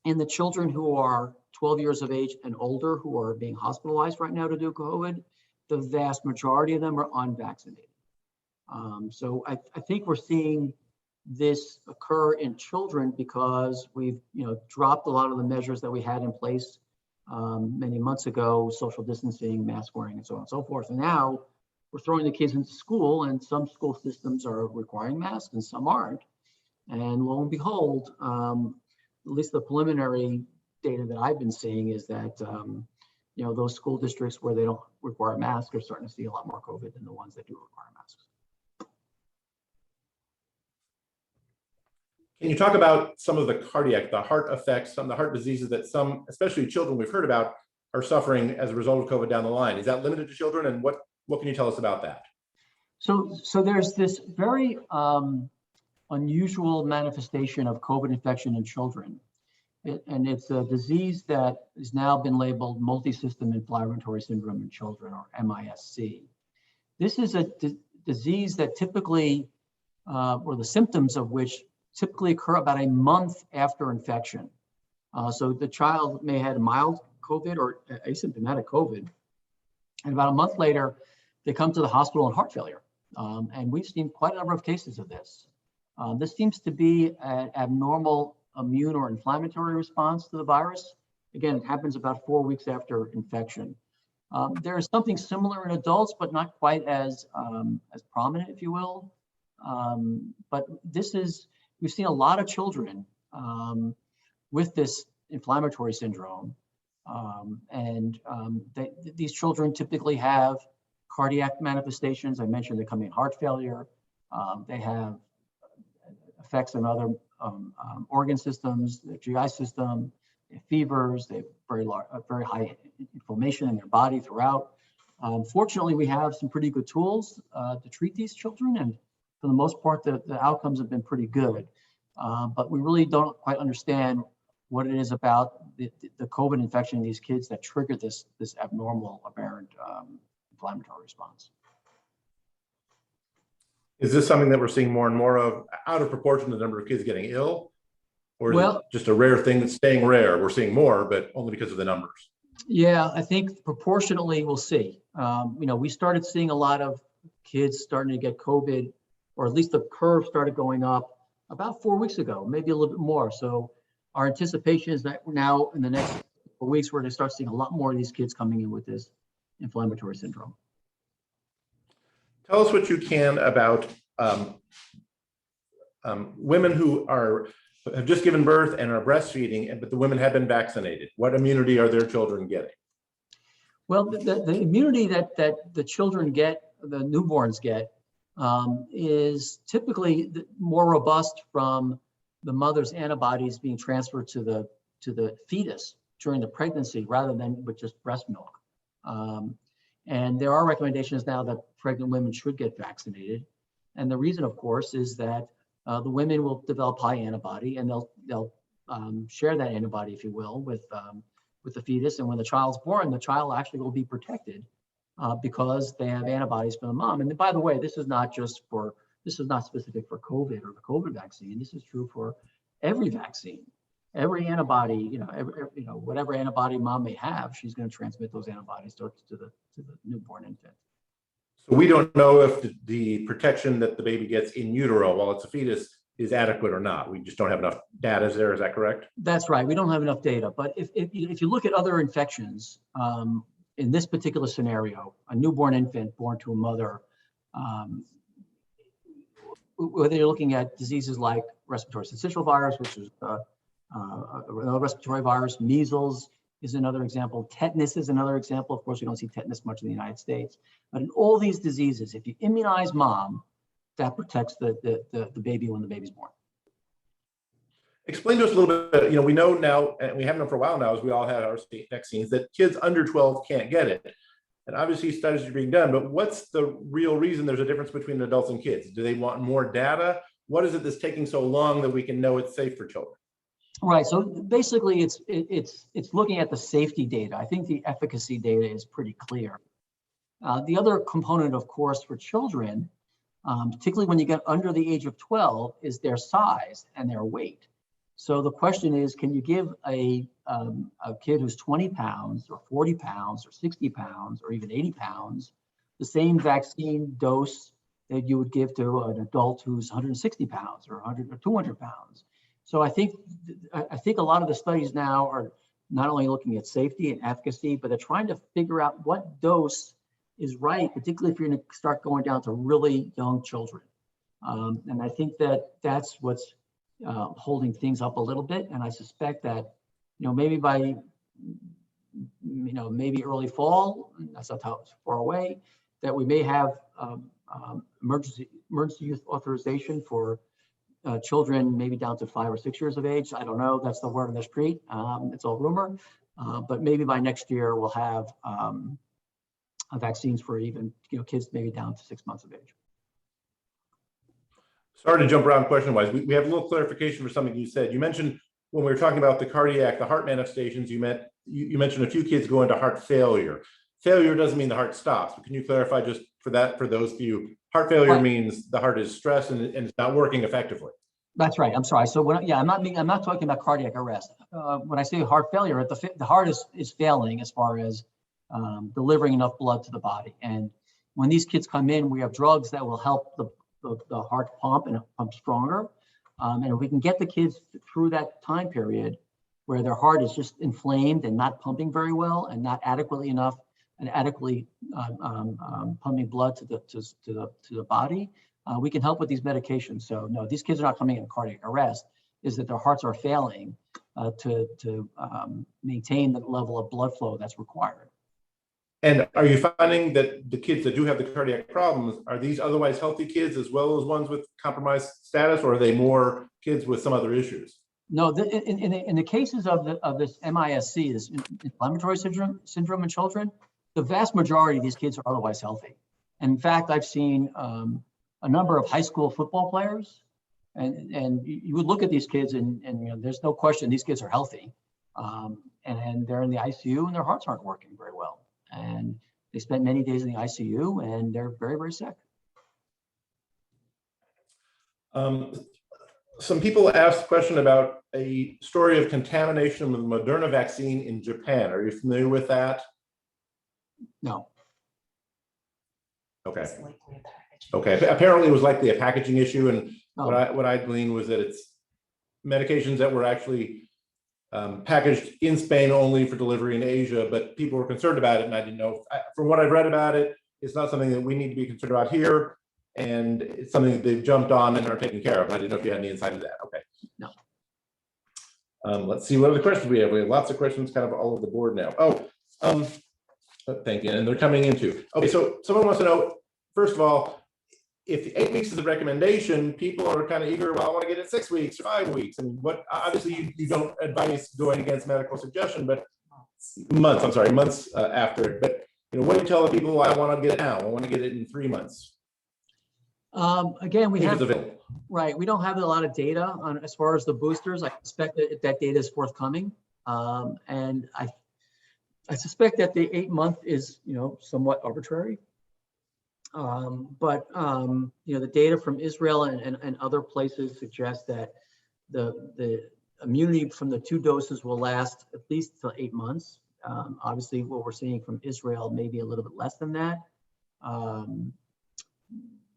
And the children who are 12 years of age and older who are being hospitalized right now to do COVID, the vast majority of them are unvaccinated. So I think we're seeing this occur in children because we've dropped a lot of the measures that we had in place many months ago, social distancing, mask wearing, and so on and so forth. And now we're throwing the kids into school, and some school systems are requiring masks and some aren't. And lo and behold, at least the preliminary data that I've been seeing is that those school districts where they don't require masks are starting to see a lot more COVID than the ones that do require masks. Can you talk about some of the heart effects, some of the heart diseases that some, especially children we've heard about, are suffering as a result of COVID down the line? Is that limited to children? And what can you tell us about that? So there's this very unusual manifestation of COVID infection in children. And it's a disease that has now been labeled multisystem inflammatory syndrome in children, or MISC. This is a disease that typically, or the symptoms of which typically occur about a month after infection. So the child may have had mild COVID or asymptomatic COVID, and about a month later, they come to the hospital in heart failure. And we've seen quite a number of cases of this. This seems to be an abnormal immune or inflammatory response to the virus. Again, it happens about 4 weeks after infection. There is something similar in adults, but not quite as prominent, if you will. But we've seen a lot of children with this inflammatory syndrome. These children typically have cardiac manifestations. I mentioned they come in heart failure. They have effects on other organ systems, the GI system, they have fevers, they have very high inflammation in their body throughout. Fortunately, we have some pretty good tools to treat these children, and for the most part, the outcomes have been pretty good. But we really don't quite understand what it is about the COVID infection in these kids that triggered this abnormal aberrant inflammatory response. Is this something that we're seeing more and more of, out of proportion to the number of kids getting ill? Or is it just a rare thing that's staying rare? We're seeing more, but only because of the numbers. Yeah, I think proportionally we'll see. We started seeing a lot of kids starting to get COVID, or at least the curve started going up about 4 weeks ago, maybe a little bit more. So our anticipation is that now in the next 4 weeks, we're going to start seeing a lot more of these kids coming in with this inflammatory syndrome. Tell us what you can about women who have just given birth and are breastfeeding, but the women have been vaccinated. What immunity are their children getting? Well, the immunity that the children get, the newborns get, is typically more robust from the mother's antibodies being transferred to the fetus during the pregnancy rather than with just breast milk. And there are recommendations now that pregnant women should get vaccinated. And the reason, of course, is that the women will develop high antibody, and they'll share that antibody, if you will, with the fetus. And when the child's born, the child actually will be protected because they have antibodies from the mom. And by the way, this is not specific for COVID or the COVID vaccine. This is true for every vaccine. Every antibody, whatever antibody mom may have, she's going to transmit those antibodies to the newborn infant. So we don't know if the protection that the baby gets in utero while it's a fetus is adequate or not. We just don't have enough data there. Is that correct? That's right. We don't have enough data. But if you look at other infections, in this particular scenario, a newborn infant born to a mother, whether you're looking at diseases like respiratory syncytial virus, which is another respiratory virus, measles is another example, tetanus is another example. Of course, we don't see tetanus much in the United States. But in all these diseases, if you immunize mom, that protects the baby when the baby's born. Explain to us a little bit, we know now, and we have known for a while now, as we all had our vaccines, that kids under 12 can't get it. And obviously studies are being done, but what's the real reason there's a difference between adults and kids? Do they want more data? What is it that's taking so long that we can know it's safe for children? Right, so basically it's looking at the safety data. I think the efficacy data is pretty clear. The other component, of course, for children, particularly when you get under the age of 12, is their size and their weight. So the question is, can you give a kid who's 20 pounds or 40 pounds or 60 pounds or even 80 pounds the same vaccine dose that you would give to an adult who's 160 pounds or 100 or 200 pounds? So I think a lot of the studies now are not only looking at safety and efficacy, but they're trying to figure out what dose is right, particularly if you're going to start going down to really young children. And I think that's what's holding things up a little bit. And I suspect that, maybe by, maybe early fall, that's not how far away, that we may have emergency use authorization for children maybe down to 5 or 6 years of age. I don't know. That's the word on the street. It's all rumor. But maybe by next year we'll have vaccines for even kids maybe down to 6 months of age. Sorry to jump around question-wise. We have a little clarification for something you said. You mentioned when we were talking about the heart manifestations, you mentioned a few kids go into heart failure. Failure doesn't mean the heart stops, but can you clarify just for those few? Heart failure means the heart is stressed and it's not working effectively. That's right. I'm sorry. So I'm not talking about cardiac arrest. When I say heart failure, the heart is failing as far as delivering enough blood to the body. And when these kids come in, we have drugs that will help the heart pump and pump stronger. And if we can get the kids through that time period where their heart is just inflamed and not pumping very well and not adequately enough and adequately pumping blood to the body, we can help with these medications. So no, these kids are not coming in cardiac arrest, is that their hearts are failing to maintain the level of blood flow that's required. And are you finding that the kids that do have the cardiac problems, are these otherwise healthy kids as well as ones with compromised status, or are they more kids with some other issues? No, in the cases of this MISC, this inflammatory syndrome in children, the vast majority of these kids are otherwise healthy. And in fact, I've seen a number of high school football players, and you would look at these kids and you know, there's no question these kids are healthy. And they're in the ICU and their hearts aren't working very well. And they spent many days in the ICU and they're very, very sick. Some people asked a question about a story of contamination with the Moderna vaccine in Japan. Are you familiar with that? No. Okay. Okay. Apparently, it was likely a packaging issue, and what I gleaned was that it's medications that were actually packaged in Spain only for delivery in Asia, but people were concerned about it, and I didn't know. From what I've read about it, it's not something that we need to be concerned about here. And it's something that they've jumped on and are taking care of. I didn't know if you had any insight into that. Okay. No. Let's see what other questions we have. We have lots of questions kind of all over the board now. Thank you. And they're coming into. Okay, so someone wants to know, first of all, if 8 weeks is the recommendation, people are kind of eager, well, I want to get it 6 weeks or 5 weeks. And what obviously you don't advise going against medical suggestion, but months after. But you know, what do you tell the people? I want to get it now. I want to get it in 3 months. Again, we have, available. right, we don't have a lot of data on as far as the boosters. I suspect that that data is forthcoming. And I suspect that the 8-month is, you know, somewhat arbitrary. But you know, the data from Israel and other places suggest that the immunity from the 2 doses will last at least till 8 months. Obviously, what we're seeing from Israel maybe a little bit less than that.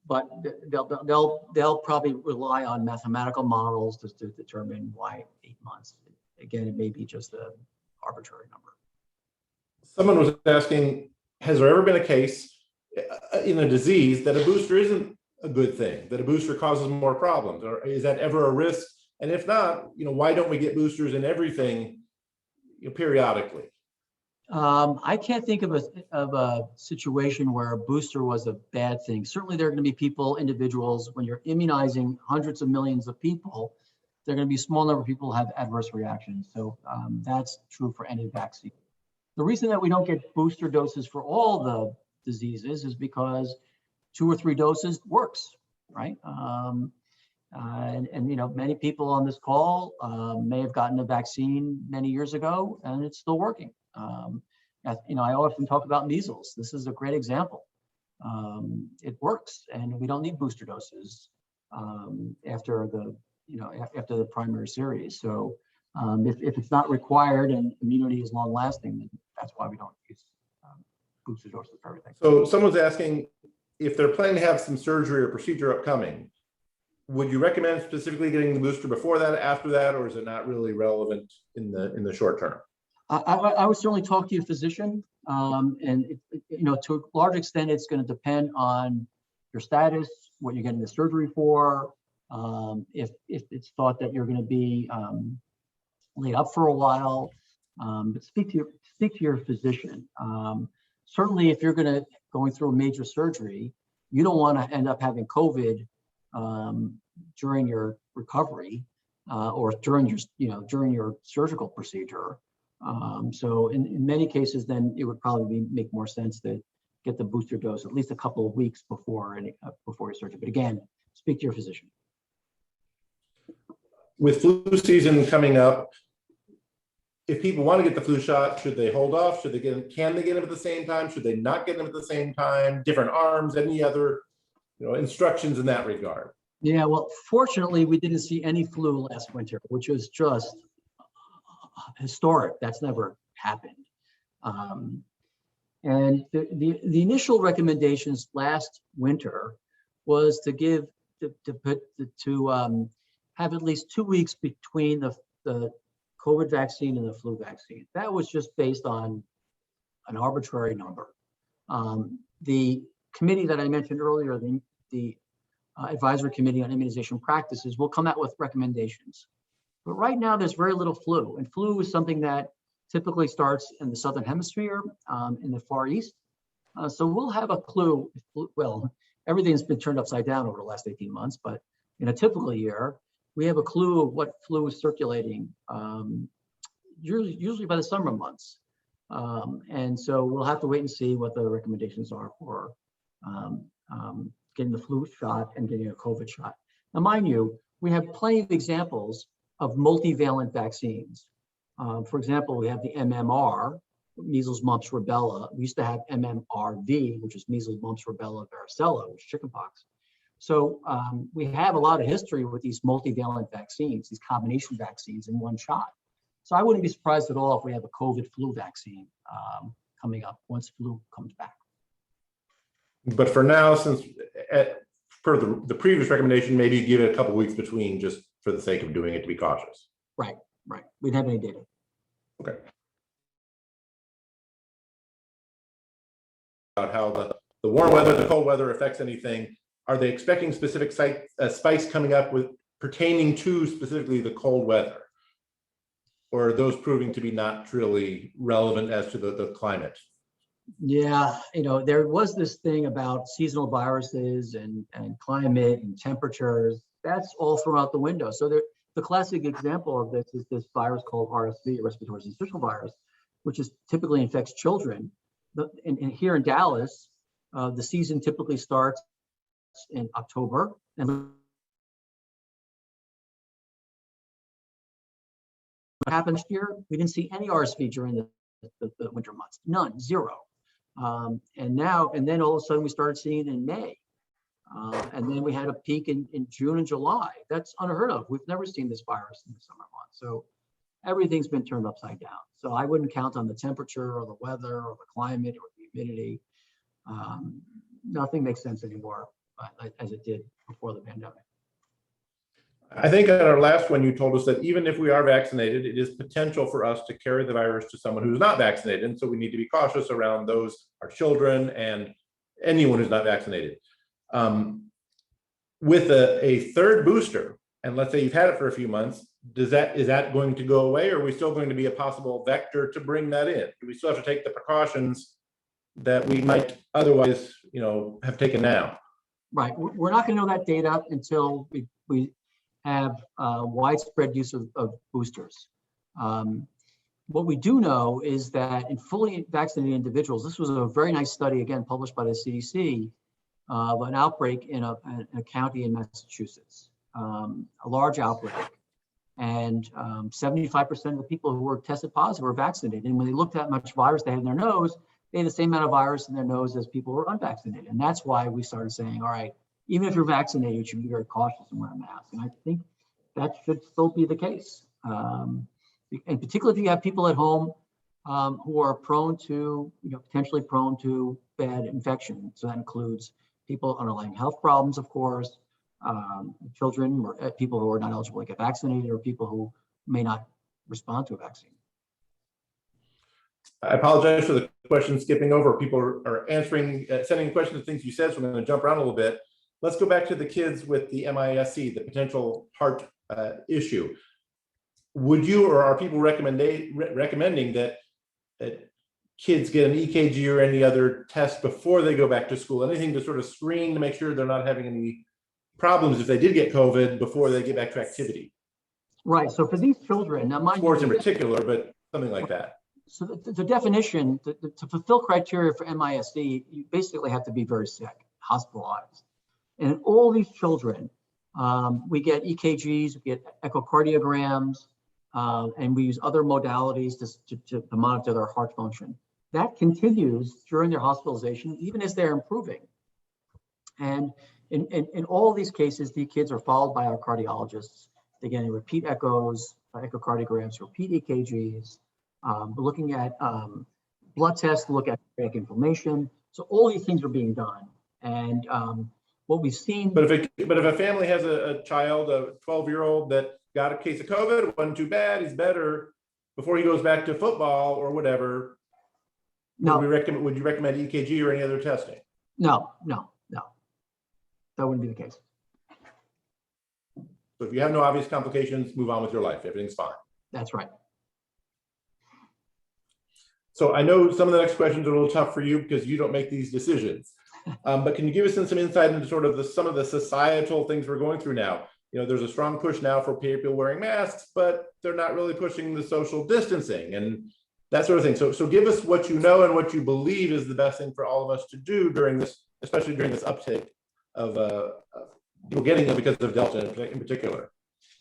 But they'll probably rely on mathematical models to determine why 8 months. Again, it may be just an arbitrary number. Someone was asking, has there ever been a case in a disease that a booster isn't a good thing, that a booster causes more problems? Or is that ever a risk? And if not, you know, why don't we get boosters in everything, you know, periodically? I can't think of a situation where a booster was a bad thing. Certainly there are going to be people, individuals, when you're immunizing hundreds of millions of people, there are going to be a small number of people who have adverse reactions. So that's true for any vaccine. The reason that we don't get booster doses for all the diseases is because 2 or 3 doses works, right? And you know, many people on this call may have gotten a vaccine many years ago and it's still working. You know, I often talk about measles. This is a great example. It works, and we don't need booster doses after the primary series. So if it's not required and immunity is long lasting, then that's why we don't use booster doses for everything. So someone's asking if they're planning to have some surgery or procedure upcoming, would you recommend specifically getting the booster before that, after that, or is it not really relevant in the short term? I would certainly talk to your physician, and you know, to a large extent, it's going to depend on your status, what you're getting the surgery for, if it's thought that you're going to be laid up for a while. But speak to your physician. Certainly, if you're going through a major surgery, you don't want to end up having COVID during your recovery or during your surgical procedure. So in many cases, then it would probably make more sense to get the booster dose at least a couple of weeks before your surgery. But again, speak to your physician. With flu season coming up, if people want to get the flu shot, should they hold off? Can they get them at the same time? Should they not get them at the same time? Different arms? Any other, you know, instructions in that regard? Yeah, well, fortunately, we didn't see any flu last winter, which was just historic. That's never happened. And the initial recommendations last winter was to have at least 2 weeks between the COVID vaccine and the flu vaccine. That was just based on an arbitrary number. The committee that I mentioned earlier, the Advisory Committee on Immunization Practices, will come out with recommendations. But right now, there's very little flu, and flu is something that typically starts in the Southern Hemisphere, in the Far East. So we'll have a clue. Well, everything's been turned upside down over the last 18 months, but in a typical year, we have a clue of what flu is circulating, usually by the summer months. And so we'll have to wait and see what the recommendations are for getting the flu shot and getting a COVID shot. Now, mind you, we have plenty of examples of multivalent vaccines. For example, we have the MMR, measles, mumps, rubella. We used to have MMRV, which is measles, mumps, rubella, varicella, which is chickenpox. So we have a lot of history with these multivalent vaccines, these combination vaccines in one shot. So I wouldn't be surprised at all if we have a COVID flu vaccine coming up once flu comes back. But for now, since per the previous recommendation, maybe give it a couple weeks between, just for the sake of doing it, to be cautious. Right. We didn't have any data. Okay. About how the warm weather, the cold weather affects anything. Are they expecting specific spikes coming up with pertaining to specifically the cold weather? Or are those proving to be not really relevant as to the climate? Yeah, there was this thing about seasonal viruses and climate and temperatures. That's all thrown out the window. So the classic example of this is this virus called RSV, respiratory syncytial virus, which typically infects children. And here in Dallas, the season typically starts in October. And what happened this year? We didn't see any RSV during the winter months. None, zero. And then all of a sudden we started seeing it in May. And then we had a peak in June and July. That's unheard of. We've never seen this virus in the summer months. So everything's been turned upside down. So I wouldn't count on the temperature or the weather or the climate or the humidity. Nothing makes sense anymore as it did before the pandemic. I think at our last one, you told us that even if we are vaccinated, it is potential for us to carry the virus to someone who's not vaccinated. And so we need to be cautious around those, our children and anyone who's not vaccinated. With a third booster, and let's say you've had it for a few months, is that going to go away, or are we still going to be a possible vector to bring that in? Do we still have to take the precautions that we might otherwise, have taken now? Right. We're not going to know that data until we have widespread use of boosters. What we do know is that in fully vaccinated individuals, this was a very nice study, again, published by the CDC, of an outbreak in a county in Massachusetts, a large outbreak. And 75% of the people who were tested positive were vaccinated. And when they looked at how much virus they had in their nose, they had the same amount of virus in their nose as people who were unvaccinated. And that's why we started saying, all right, even if you're vaccinated, you should be very cautious and wear a mask. And I think that should still be the case. And particularly if you have people at home who are prone to, potentially prone to bad infection. So that includes people with underlying health problems, of course, children or people who are not eligible to get vaccinated, or people who may not respond to a vaccine. I apologize for the question skipping over. People are answering, sending questions to things you said, so I'm going to jump around a little bit. Let's go back to the kids with the MISC, the potential heart issue. Would you, or are people recommending that kids get an EKG or any other test before they go back to school? Anything to sort of screen to make sure they're not having any problems if they did get COVID before they get back to activity? Right. So for these children, now mind sports in particular, but something like that. So the definition, to fulfill criteria for MISC, you basically have to be very sick, hospitalized. And in all these children, we get EKGs, we get echocardiograms, and we use other modalities to monitor their heart function. That continues during their hospitalization, even as they're improving. And in all these cases, the kids are followed by our cardiologists. They get repeat echoes, echocardiograms, repeat EKGs. We're looking at blood tests to look at cardiac inflammation. So all these things are being done. And what we've seen. But if a family has a child, a 12-year-old that got a case of COVID, it wasn't too bad, he's better, before he goes back to football or whatever, no. Would you recommend EKG or any other testing? No. That wouldn't be the case. So if you have no obvious complications, move on with your life. Everything's fine. That's right. So I know some of the next questions are a little tough for you because you don't make these decisions. But can you give us some insight into sort of some of the societal things we're going through now? There's a strong push now for people wearing masks, but they're not really pushing the social distancing. And that sort of thing. So give us what you know and what you believe is the best thing for all of us to do during this, especially during this uptake of people getting it because of Delta in particular.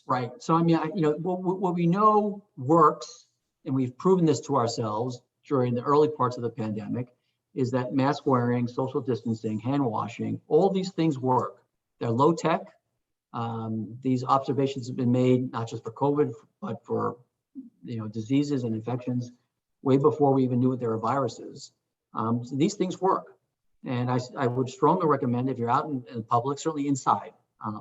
Right. So, I mean, what we know works, and we've proven this to ourselves during the early parts of the pandemic, is that mask wearing, social distancing, hand washing, all these things work. They're low tech. These observations have been made not just for COVID, but for diseases and infections way before we even knew there were viruses. So these things work. And I would strongly recommend, if you're out in public, certainly inside.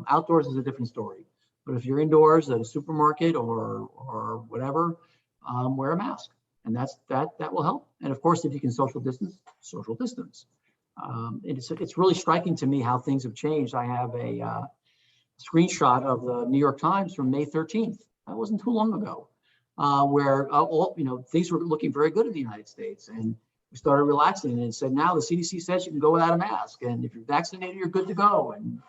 Outdoors is a different story. But if you're indoors at a supermarket or whatever, wear a mask, and that will help. And of course, if you can social distance, social distance. It's really striking to me how things have changed. I have a screenshot of the New York Times from May 13th. That wasn't too long ago, where things were looking very good in the United States, and we started relaxing, and it said now the CDC says you can go without a mask, and if you're vaccinated, you're good to go, and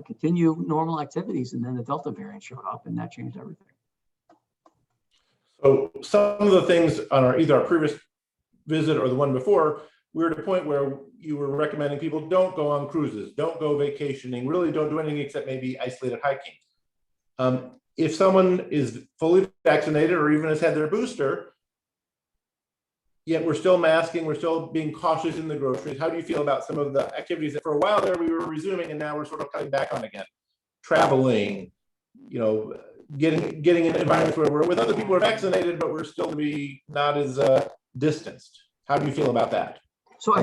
continue normal activities. And then the Delta variant showed up, and that changed everything. So some of the things on either our previous visit or the one before, we were at a point where you were recommending people don't go on cruises, don't go vacationing, really don't do anything except maybe isolated hiking. If someone is fully vaccinated or even has had their booster, yet we're still masking, we're still being cautious in the groceries, how do you feel about some of the activities that for a while there we were resuming and now we're sort of cutting back on again? Traveling, getting in environments where we're with other people who are vaccinated, but we're still to be not as distanced. How do you feel about that? So I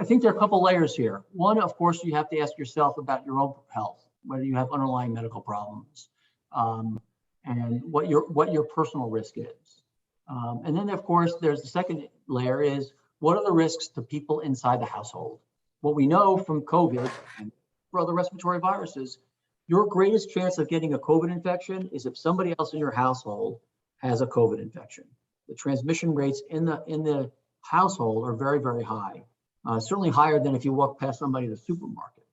think there are a couple layers here. One, of course, you have to ask yourself about your own health, whether you have underlying medical problems, and what your personal risk is. And then, of course, there's the second layer is what are the risks to people inside the household? What we know from COVID and for other respiratory viruses, your greatest chance of getting a COVID infection is if somebody else in your household has a COVID infection. The transmission rates in the household are very, very high, certainly higher than if you walk past somebody in the supermarket.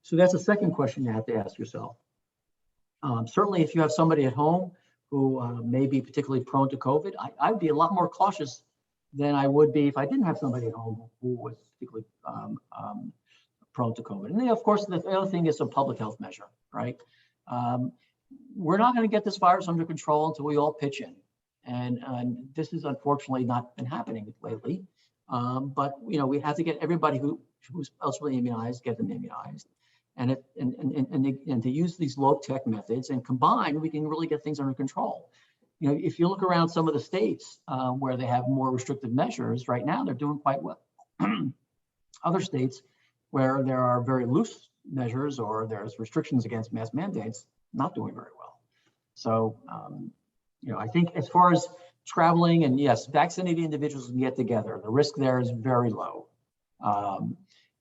So that's the second question you have to ask yourself. Certainly, if you have somebody at home who may be particularly prone to COVID, I'd be a lot more cautious than I would be if I didn't have somebody at home who was particularly prone to COVID. And then, of course, the other thing is a public health measure, right? We're not going to get this virus under control until we all pitch in. And this has unfortunately not been happening lately. But we have to get everybody who's eligible immunized, get them immunized. And to use these low-tech methods and combine, we can really get things under control. If you look around some of the states where they have more restrictive measures, right now they're doing quite well. Other states where there are very loose measures or there's restrictions against mask mandates, not doing very well. So, I think as far as traveling, and yes, vaccinated individuals can get together. The risk there is very low.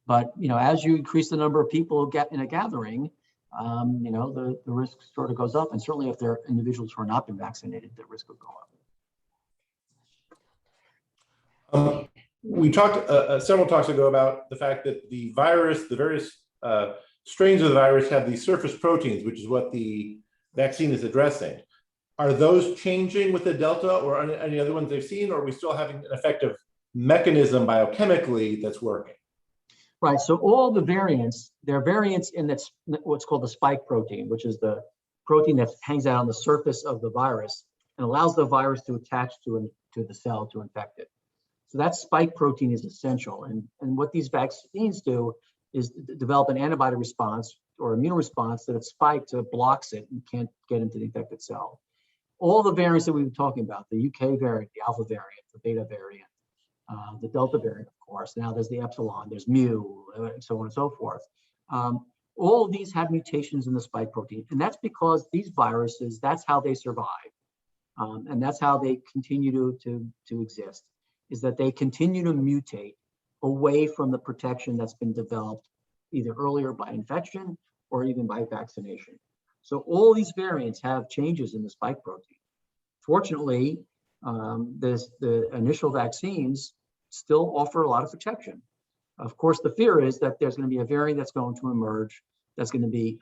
But as you increase the number of people who get in a gathering, the risk sort of goes up. And certainly if there are individuals who are not been vaccinated, the risk will go up. We talked several talks ago about the fact that the virus, the various strains of the virus have these surface proteins, which is what the vaccine is addressing. Are those changing with the Delta or any other ones they've seen, or are we still having an effective mechanism biochemically that's working? Right, so all the variants, there are variants in what's called the spike protein, which is the protein that hangs out on the surface of the virus and allows the virus to attach to the cell to infect it. So that spike protein is essential. And what these vaccines do is develop an antibody response or immune response that it's spiked to blocks it and can't get into the infected cell. All the variants that we've been talking about, the UK variant, the alpha variant, the beta variant, the Delta variant, of course. Now there's the epsilon, there's mu, so on and so forth. All of these have mutations in the spike protein, and that's because these viruses, that's how they survive, and that's how they continue to exist, is that they continue to mutate away from the protection that's been developed either earlier by infection or even by vaccination. So all these variants have changes in the spike protein. Fortunately, the initial vaccines still offer a lot of protection. Of course, the fear is that there's going to be a variant that's going to emerge that's going to be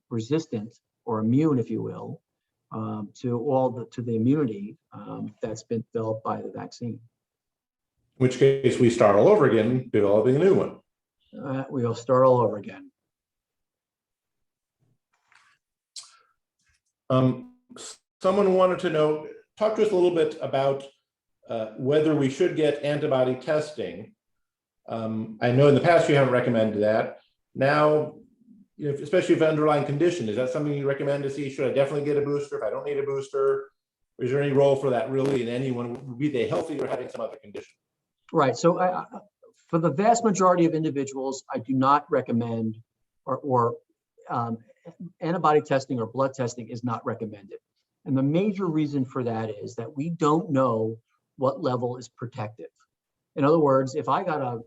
resistant or immune, if you will, to the immunity that's been developed by the vaccine. In which case we start all over again, developing a new one. We'll start all over again. Someone wanted to know, talk to us a little bit about whether we should get antibody testing. I know in the past you haven't recommended that. Now, you know, especially if underlying condition, is that something you recommend to see? Should I definitely get a booster if I don't need a booster? Is there any role for that really in anyone, be they healthy or having some other condition? Right. So for the vast majority of individuals, I do not recommend or antibody testing or blood testing is not recommended. And the major reason for that is that we don't know what level is protective. In other words, if I got a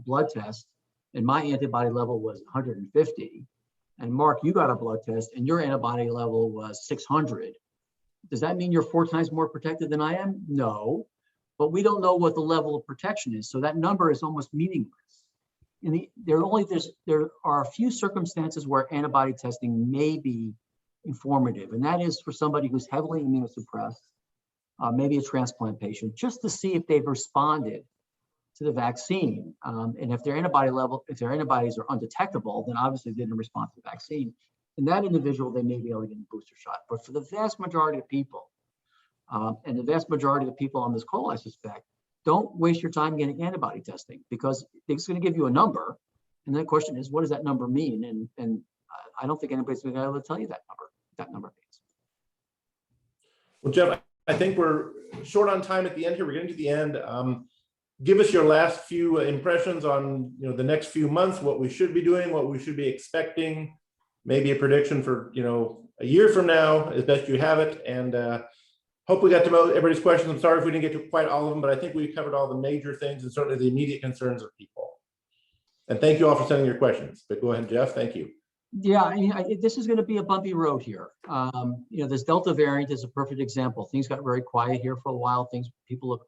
blood test and my antibody level was 150, and Mark, you got a blood test and your antibody level was 600, does that mean you're 4 times more protected than I am? No, but we don't know what the level of protection is. So that number is almost meaningless. There are a few circumstances where antibody testing may be informative, and that is for somebody who's heavily immunosuppressed, maybe a transplant patient, just to see if they've responded to the vaccine. And if their antibodies are undetectable, then obviously they didn't respond to the vaccine. In that individual, they may be able to get a booster shot. But for the vast majority of people, and the vast majority of the people on this call, I suspect, don't waste your time getting antibody testing, because it's going to give you a number. And the question is, what does that number mean? And I don't think anybody's going to be able to tell you that number means. Well, Jeff, I think we're short on time at the end here. We're getting to the end. Give us your last few impressions on the next few months, what we should be doing, what we should be expecting, maybe a prediction for a year from now, as best you have it. And hope we got to everybody's questions. I'm sorry if we didn't get to quite all of them, but I think we covered all the major things and certainly the immediate concerns of people. And thank you all for sending your questions. But go ahead, Jeff. Thank you. Yeah, I mean, this is going to be a bumpy road here. This Delta variant is a perfect example. Things got very quiet here for a while. People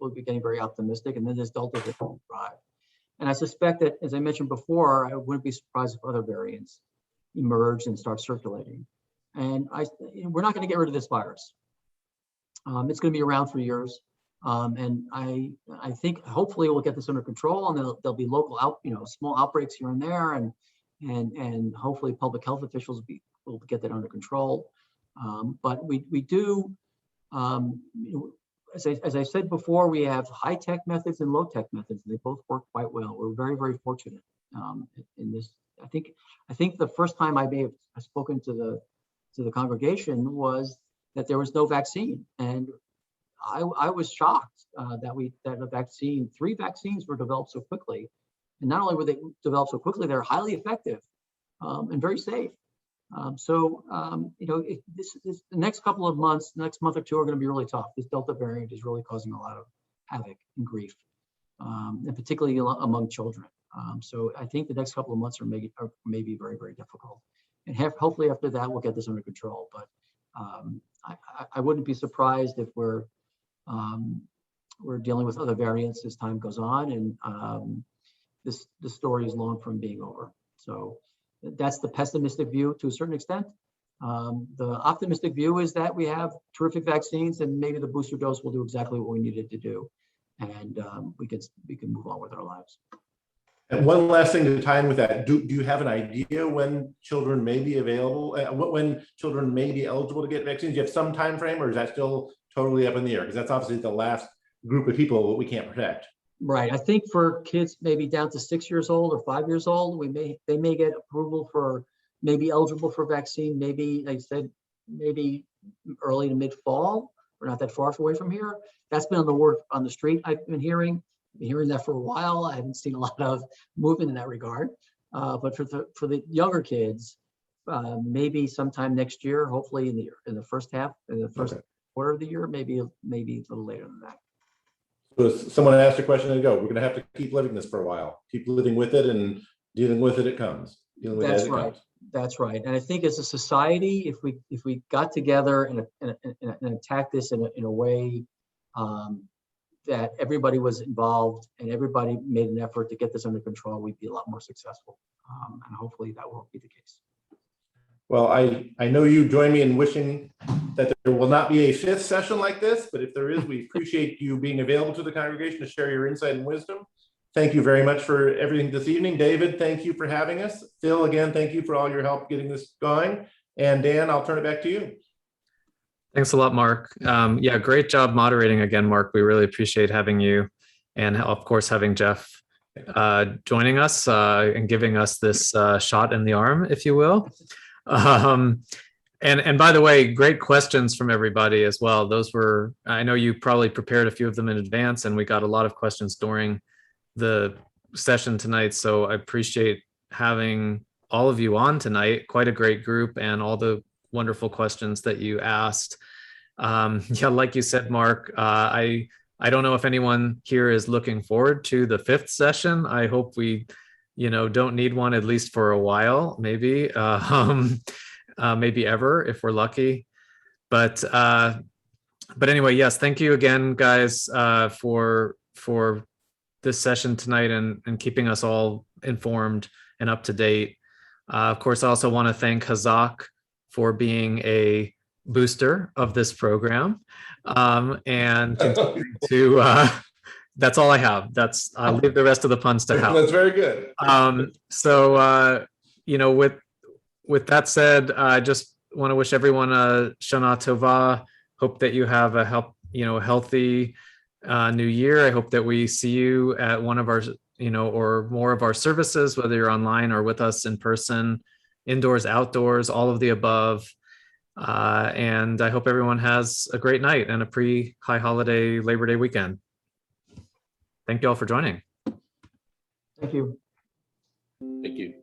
were getting very optimistic, and then this Delta variant arrived. And I suspect that, as I mentioned before, I wouldn't be surprised if other variants emerge and start circulating. And we're not going to get rid of this virus. It's going to be around for years. And I think hopefully we'll get this under control, and there'll be local small outbreaks here and there, and hopefully public health officials will get that under control. But we do, as I said before, we have high-tech methods and low-tech methods, and they both work quite well. We're very, very fortunate in this. I think the first time I may have spoken to the congregation was that there was no vaccine, and I was shocked that a vaccine, 3 vaccines were developed so quickly. And not only were they developed so quickly, they're highly effective and very safe. The next couple of months, next month or two are going to be really tough. This Delta variant is really causing a lot of havoc and grief, and particularly among children. So I think the next couple of months are maybe very, very difficult. And hopefully after that, we'll get this under control. But I wouldn't be surprised if we're dealing with other variants as time goes on, and this story is long from being over. So that's the pessimistic view to a certain extent. The optimistic view is that we have terrific vaccines, and maybe the booster dose will do exactly what we needed to do, and we can move on with our lives. And one last thing to tie in with that, do you have an idea when children may be available, when children may be eligible to get vaccines? Do you have some time frame, or is that still totally up in the air? Because that's obviously the last group of people that we can't protect. Right. I think for kids maybe down to 6 years old or 5 years old, they may get approval for maybe eligible for vaccine. Maybe, like I said, maybe early to mid fall. We're not that far away from here. That's been on the word on the street. I've been hearing that for a while. I haven't seen a lot of movement in that regard. But for the younger kids, maybe sometime next year, hopefully in the first half, in the first quarter of the year, maybe a little later than that. So someone asked a question ago, we're going to have to keep living this for a while, keep living with it, and dealing with it, it comes. That's right. That's right. And I think as a society, if we got together and attacked this in a way that everybody was involved and everybody made an effort to get this under control, we'd be a lot more successful. And hopefully that will be the case. Well, I know you join me in wishing that there will not be a fifth session like this, but if there is, we appreciate you being available to the congregation to share your insight and wisdom. Thank you very much for everything this evening. David, thank you for having us. Phil, again, thank you for all your help getting this going. And Dan, I'll turn it back to you. Thanks a lot, Mark. Yeah, great job moderating again, Mark. We really appreciate having you, and of course having Jeff joining us and giving us this shot in the arm, if you will. And by the way, great questions from everybody as well. Those were, I know you probably prepared a few of them in advance, and we got a lot of questions during the session tonight. So I appreciate having all of you on tonight. Quite a great group, and all the wonderful questions that you asked. Yeah, like you said, Mark, I don't know if anyone here is looking forward to the fifth session. I hope we, don't need one, at least for a while, maybe, maybe ever if we're lucky. But anyway, yes, thank you again, guys, for this session tonight and keeping us all informed and up to date. Of course, I also want to thank Hazak for being a booster of this program, and to that's all I have. I'll leave the rest of the puns to Hal. That's very good. So with that said, I just want to wish everyone a Shana Tova. Hope that you have a healthy new year. I hope that we see you at one of our or more of our services, whether you're online or with us in person, indoors, outdoors, all of the above. And I hope everyone has a great night and a pre-high holiday Labor Day weekend. Thank you all for joining. Thank you. Thank you.